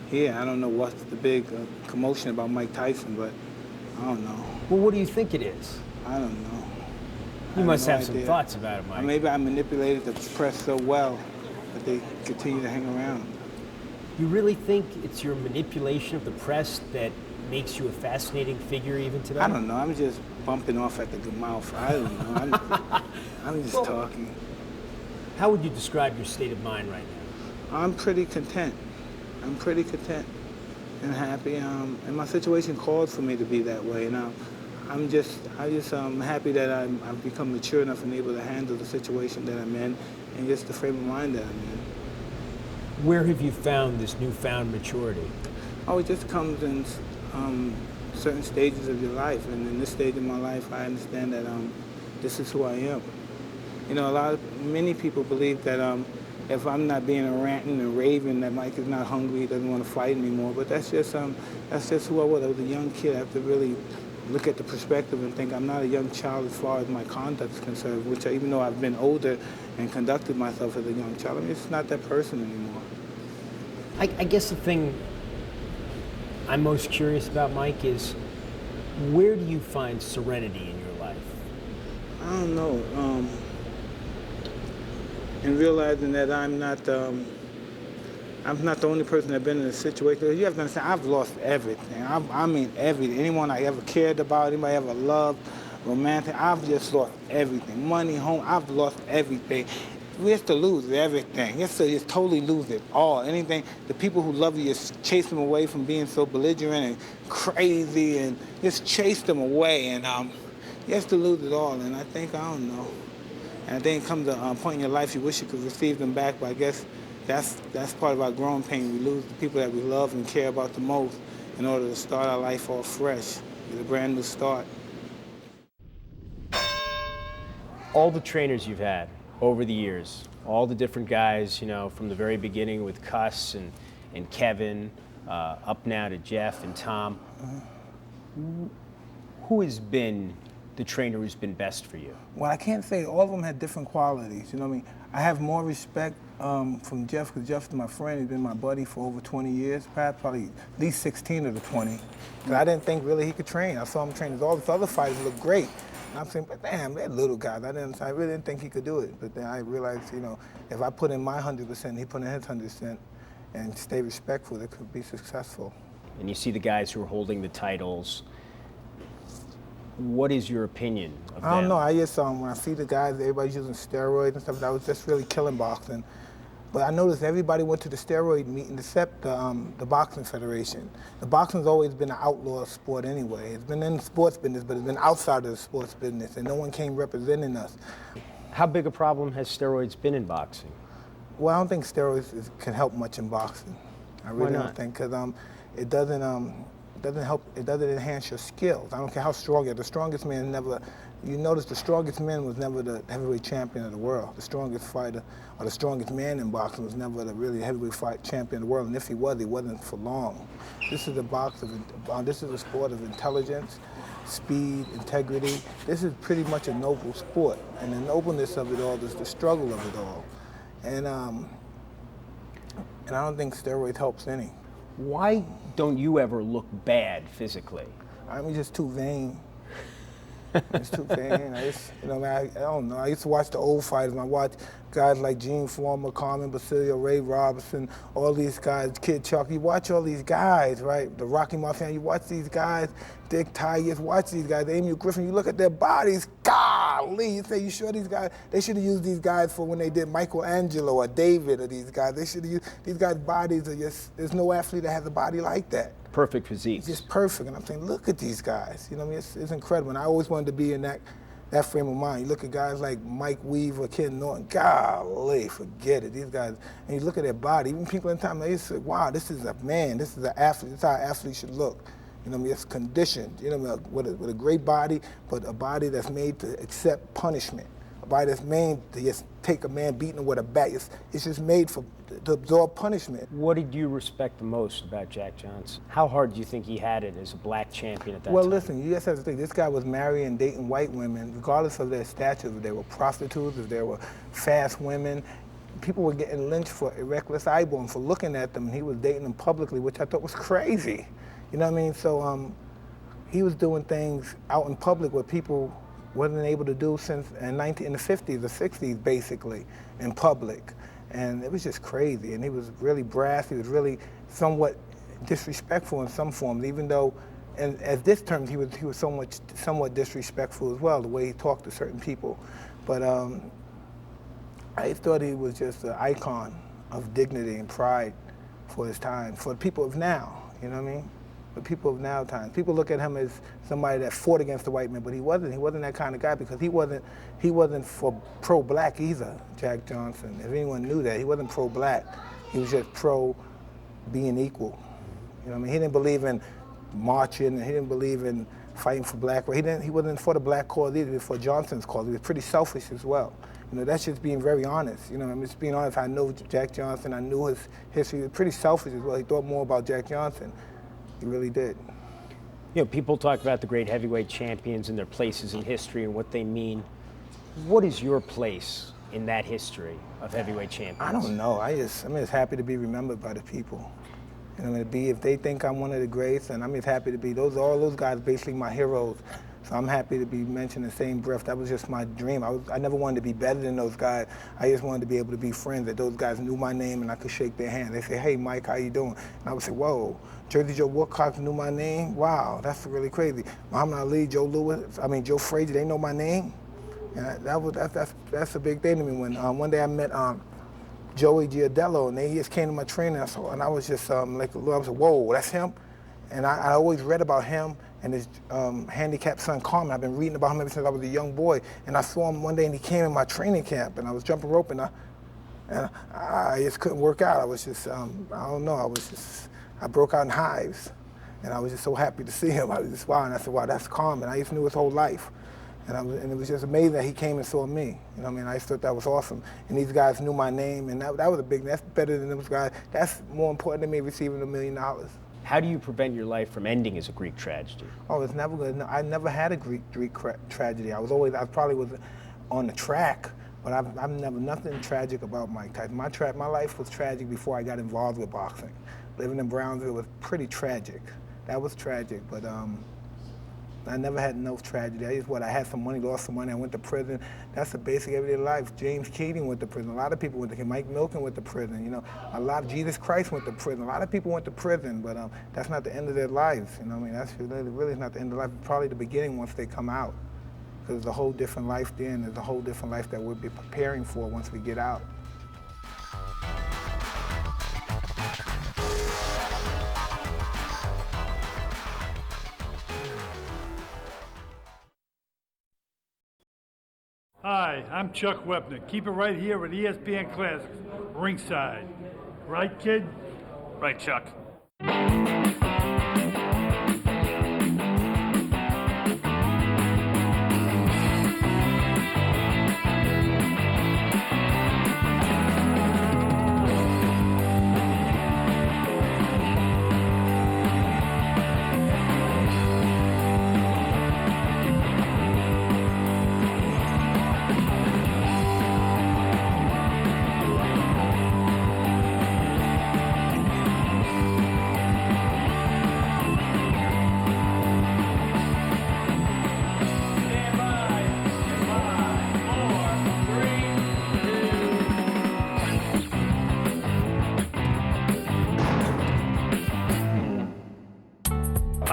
here. I don't know what's the big commotion about Mike Tyson, but I don't know. Well, what do you think it is? I don't know. You must have some thoughts about it, Mike. Maybe I manipulated the press so well that they continue to hang around. You really think it's your manipulation of the press that makes you a fascinating figure even today? I don't know. I'm just bumping off at the mouth. I don't know. I'm just talking. How would you describe your state of mind right now? I'm pretty content. I'm pretty content and happy. And my situation calls for me to be that way. And I'm just happy that I've become mature enough and able to handle the situation that I'm in and just the frame of mind that I'm in. Where have you found this newfound maturity? Oh, it just comes in certain stages of your life. And in this stage of my life, I understand that this is who I am. You know, many people believe that if I'm not being a ranting and raving, that Mike is not hungry, he doesn't want to fight anymore. But that's just who I was. I was a young kid. I have to really look at the perspective and think I'm not a young child as far as my conduct is concerned, which even though I've been older and conducted myself as a young child, I mean, it's not that person anymore. I guess the thing I'm most curious about, Mike, is where do you find serenity in your life? I don't know. And realizing that I'm not the only person that's been in a situation. You have to understand, I've lost everything. I mean everything. Anyone I ever cared about, anybody I ever loved, romantic, I've just lost everything. Money, home, I've lost everything. We have to lose everything. You have to just totally lose it all. Anything, the people who love you, just chase them away from being so belligerent and crazy and just chase them away. And you have to lose it all. And I think, I don't know. And I think it comes to a point in your life you wish you could receive them back, but I guess that's part of our growing pain. We lose the people that we love and care about the most in order to start our life all fresh, with a brand new start. All the trainers you've had over the years, all the different guys, you know, from the very beginning with Cuss and Kevin, up now to Jeff and Tom, who has been the trainer who's been best for you? Well, I can't say all of them had different qualities, you know what I mean? I have more respect from Jeff, because Jeff's my friend. He's been my buddy for over 20 years, probably at least 16 of the 20. Because I didn't think really he could train. I saw him train. All the other fighters look great. And I'm saying, but damn, they're little guys. I really didn't think he could do it. But then I realized, you know, if I put in my 100%, he put in his 100%, and stay respectful, it could be successful. And you see the guys who are holding the titles. What is your opinion of them? I don't know. I just when I see the guys, everybody's using steroids and stuff. That was just really killing boxing. But I noticed everybody went to the steroid meeting except the Boxing Federation. The boxing's always been an outlaw sport anyway. It's been in the sports business, but it's been outside of the sports business, and no one came representing us. How big a problem has steroids been in boxing? Well, I don't think steroids can help much in boxing. I really don't think, because it doesn't help. It doesn't enhance your skills. I don't care how strong you are. The strongest man never. You notice the strongest man was never the heavyweight champion of the world. The strongest fighter, or the strongest man in boxing, was never the really heavyweight fight champion of the world. And if he was, he wasn't for long. This is this is a sport of intelligence, speed, integrity. This is pretty much a noble sport, and the nobleness of it all is the struggle of it all. And I don't think steroids helps any. Why don't you ever look bad physically? I'm just too vain. It's too vain. I don't know. I used to watch the old fighters. I watch guys like Gene Foreman, Carmen Basilio, Ray Robinson, all these guys, Kid Chuck. You watch all these guys, right? The Rocky Mafia. You watch these guys, Dick Ty. You watch these guys, Amy Griffin. You look at their bodies. God, golly, you say, you sure these guys, they should have used these guys for when they did Michelangelo or David or these guys. They should have used, these guys' bodies are just, there's no athlete that has a body like that. Perfect physique. It's just perfect. And I'm saying, look at these guys. You know what I mean? It's incredible. And I always wanted to be in that frame of mind. You look at guys like Mike Weaver, Ken Norton, golly, forget it. These guys, and you look at their body, even people in time, they say, wow, this is a man, this is an athlete, this is how an athlete should look. You know what I mean? It's conditioned, you know what I mean? With a great body, but a body that's made to accept punishment. A body that's made to just take a man beating him with a bat. It's just made to absorb punishment. What did you respect the most about Jack Johnson? How hard do you think he had it as a black champion at that time? Well, listen, you just have to think, this guy was marrying and dating white women, regardless of their stature, if they were prostitutes, if they were fast women. People were getting lynched for reckless eyeballing, for looking at them, and he was dating them publicly, which I thought was crazy. You know what I mean? So he was doing things out in public where people wasn't able to do since in the 50s or 60s, basically, in public. And it was just crazy. And he was really brass. He was really somewhat disrespectful in some forms, even though, and as this term, he was somewhat disrespectful as well, the way he talked to certain people. But I thought he was just an icon of dignity and pride for his time, for the people of now, you know what I mean? The people of now times. People look at him as somebody that fought against the white man, but he wasn't. He wasn't that kind of guy because he wasn't for pro-black either, Jack Johnson. If anyone knew that, he wasn't pro-black. He was just pro being equal. You know what I mean? He didn't believe in marching, and he didn't believe in fighting for black. He wasn't for the black cause either. He was for Johnson's cause. He was pretty selfish as well. You know, that's just being very honest. You know, I'm just being honest. I know Jack Johnson. I knew his history. He was pretty selfish as well. He thought more about Jack Johnson. He really did. You know, people talk about the great heavyweight champions and their places in history and what they mean. What is your place in that history of heavyweight champions? I don't know. I'm just happy to be remembered by the people. You know, if they think I'm one of the greats, and I'm just happy to be. All those guys basically my heroes. So I'm happy to be mentioned in the same breath. That was just my dream. I never wanted to be better than those guys. I just wanted to be able to be friends, that those guys knew my name and I could shake their hand. They say, hey, Mike, how you doing? And I would say, whoa, Jersey Joe Woodcock knew my name? Wow, that's really crazy. Muhammad Ali, Joe Frazier, they know my name? And that's a big thing to me. When one day I met Joey Giardello, and he just came to my training, and I was just I was like, whoa, that's him? And I always read about him and his handicapped son, Carmen. I've been reading about him ever since I was a young boy. And I saw him one day, and he came in my training camp, and I was jumping rope, and I just couldn't work out. I was just, I don't know, I broke out in hives. And I was just so happy to see him. I was just, wow, and I said, wow, that's Carmen. I just knew his whole life. And it was just amazing that he came and saw me. You know what I mean? I just thought that was awesome. And these guys knew my name, and that was a big, that's better than those guys. That's more important than me receiving $1 million. How do you prevent your life from ending as a Greek tragedy? Oh, it's never good. No, I never had a Greek tragedy. I probably was on the track, but I've never, nothing tragic about Mike Tyson. My life was tragic before I got involved with boxing. Living in Brownsville was pretty tragic. That was tragic, but I never had no tragedy. I had some money, lost some money, I went to prison. That's the basic everyday life. James Keating went to prison. A lot of people went to prison. Mike Milken went to prison. You know, Jesus Christ went to prison. A lot of people went to prison, but that's not the end of their lives. You know what I mean? That's really not the end of life. It's probably the beginning once they come out. Because there's a whole different life then. There's a whole different life that we'll be preparing for once we get out. Hi, I'm Chuck Wepner. Keep it right here with ESPN Classics, Ringside. Right, kid? Right, Chuck.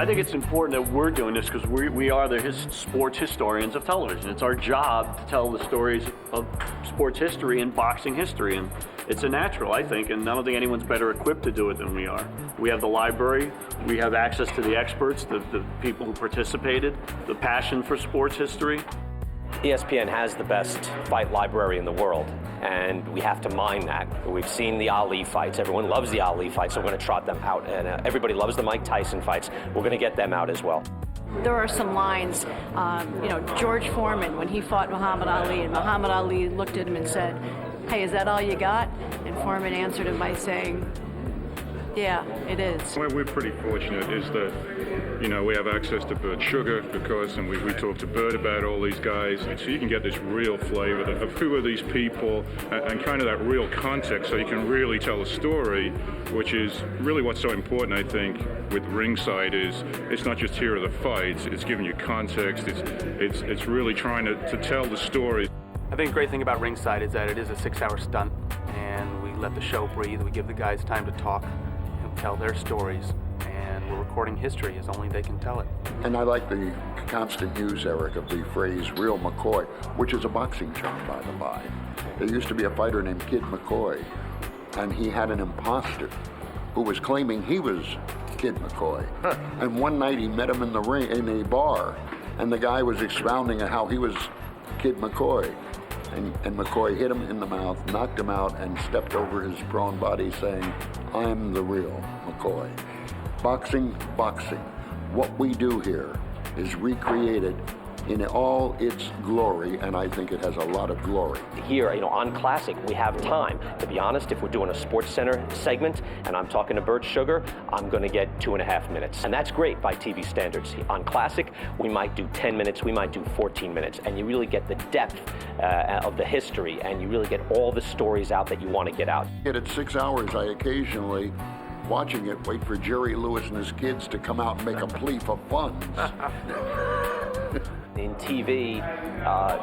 I think it's important that we're doing this because we are the sports historians of television. It's our job to tell the stories of sports history and boxing history, and it's a natural, I think, and I don't think anyone's better equipped to do it than we are. We have the library, we have access to the experts, the people who participated, the passion for sports history. ESPN has the best fight library in the world, and we have to mine that. We've seen the Ali fights. Everyone loves the Ali fights, so we're going to trot them out. And everybody loves the Mike Tyson fights. We're going to get them out as well. There are some lines, George Foreman, when he fought Muhammad Ali, and Muhammad Ali looked at him and said, "Hey, is that all you got?" And Foreman answered him by saying, "Yeah, it is." Where we're pretty fortunate is that, we have access to Bert Sugar and we talk to Bert about all these guys, and so you can get this real flavor of who are these people and kind of that real context, so you can really tell a story, which is really what's so important, I think, with Ringside. Is it's not just here are the fights, it's giving you context, it's really trying to tell the story. I think the great thing about Ringside is that it is a 6-hour stunt, and we let the show breathe. We give the guys time to talk and tell their stories, and we're recording history as only they can tell it. And I like the constant use, Eric, of the phrase "real McCoy," which is a boxing term, by the by. There used to be a fighter named Kid McCoy, and he had an imposter who was claiming he was Kid McCoy. And one night he met him in the ring, in a bar, and the guy was expounding how he was Kid McCoy. And McCoy hit him in the mouth, knocked him out, and stepped over his prone body saying, "I'm the real McCoy." Boxing. What we do here is recreated in all its glory, and I think it has a lot of glory. Here, on Classic, we have time. To be honest, if we're doing a Sports Center segment and I'm talking to Bert Sugar, I'm going to get 2.5 minutes. And that's great by TV standards. On Classic, we might do 10 minutes, we might do 14 minutes, and you really get the depth of the history, and you really get all the stories out that you want to get out. At 6 hours, I occasionally, watching it, wait for Jerry Lewis and his kids to come out and make a plea for funds. In TV,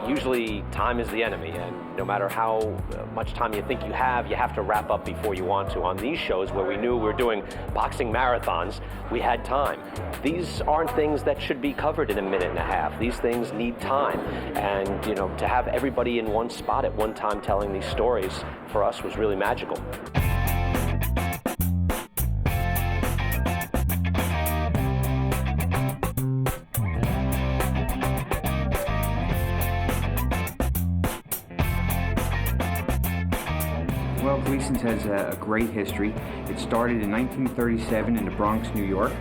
usually time is the enemy, and no matter how much time you think you have to wrap up before you want to. On these shows where we knew we were doing boxing marathons, we had time. These aren't things that should be covered in a minute and a half. These things need time, and to have everybody in one spot at one time telling these stories, for us, was really magical. Well, Gleason's has a great history. It started in 1937 in the Bronx, New York.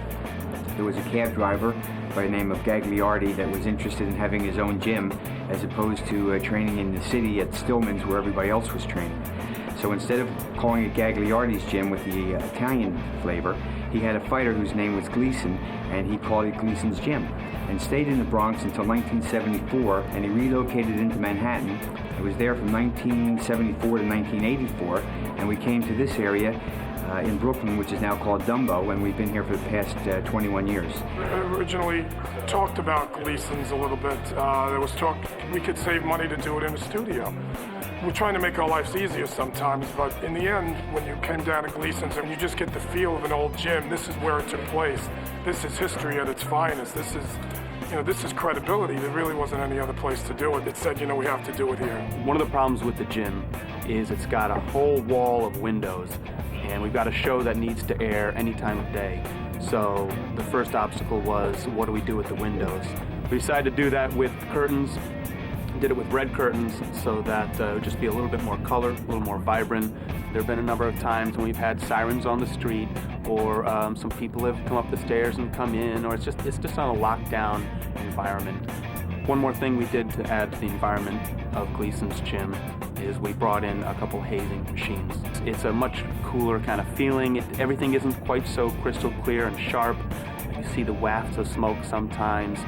There was a cab driver by the name of Gagliardi that was interested in having his own gym as opposed to training in the city at Stillman's where everybody else was training. So instead of calling it Gagliardi's gym with the Italian flavor, he had a fighter whose name was Gleason, and he called it Gleason's Gym, and stayed in the Bronx until 1974, and he relocated into Manhattan. I was there from 1974 to 1984, and we came to this area in Brooklyn, which is now called Dumbo, and we've been here for the past 21 years. I originally talked about Gleason's a little bit. There was talk we could save money to do it in the studio. We're trying to make our lives easier sometimes, but in the end, when you came down to Gleason's and you just get the feel of an old gym, this is where it took place. This is history at its finest. This is credibility. There really wasn't any other place to do it. It said, we have to do it here. One of the problems with the gym is it's got a whole wall of windows, and we've got a show that needs to air any time of day. So the first obstacle was, what do we do with the windows? We decided to do that with curtains. Did it with red curtains so that it would just be a little bit more color, a little more vibrant. There have been a number of times when we've had sirens on the street, or some people have come up the stairs and come in, or it's just on a lockdown environment. One more thing we did to add to the environment of Gleason's Gym is we brought in a couple hazing machines. It's a much cooler kind of feeling. Everything isn't quite so crystal clear and sharp. You see the wafts of smoke sometimes.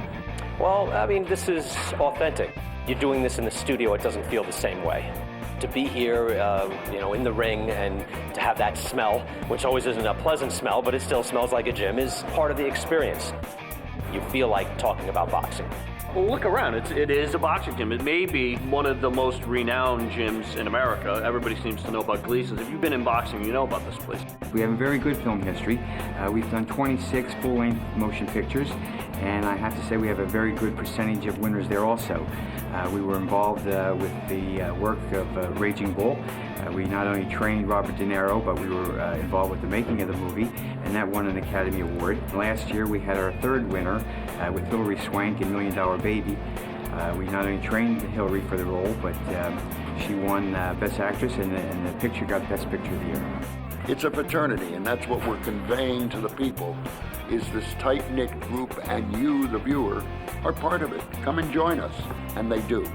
Well, this is authentic. You're doing this in the studio, it doesn't feel the same way. To be here, in the ring and to have that smell, which always isn't a pleasant smell, but it still smells like a gym, is part of the experience. You feel like talking about boxing. Well, look around. It is a boxing gym. It may be one of the most renowned gyms in America. Everybody seems to know about Gleason's. If you've been in boxing, you know about this place. We have a very good film history. We've done 26 full-length motion pictures, and I have to say we have a very good percentage of winners there also. We were involved with the work of Raging Bull. We not only trained Robert De Niro, but we were involved with the making of the movie, and that won an Academy Award. Last year we had our third winner with Hilary Swank in $1 Million Baby. We not only trained Hilary for the role, but she won Best Actress, and the picture got Best Picture of the Year. It's a fraternity, and that's what we're conveying to the people, is this tight-knit group, and you, the viewer, are part of it. Come and join us, and they do.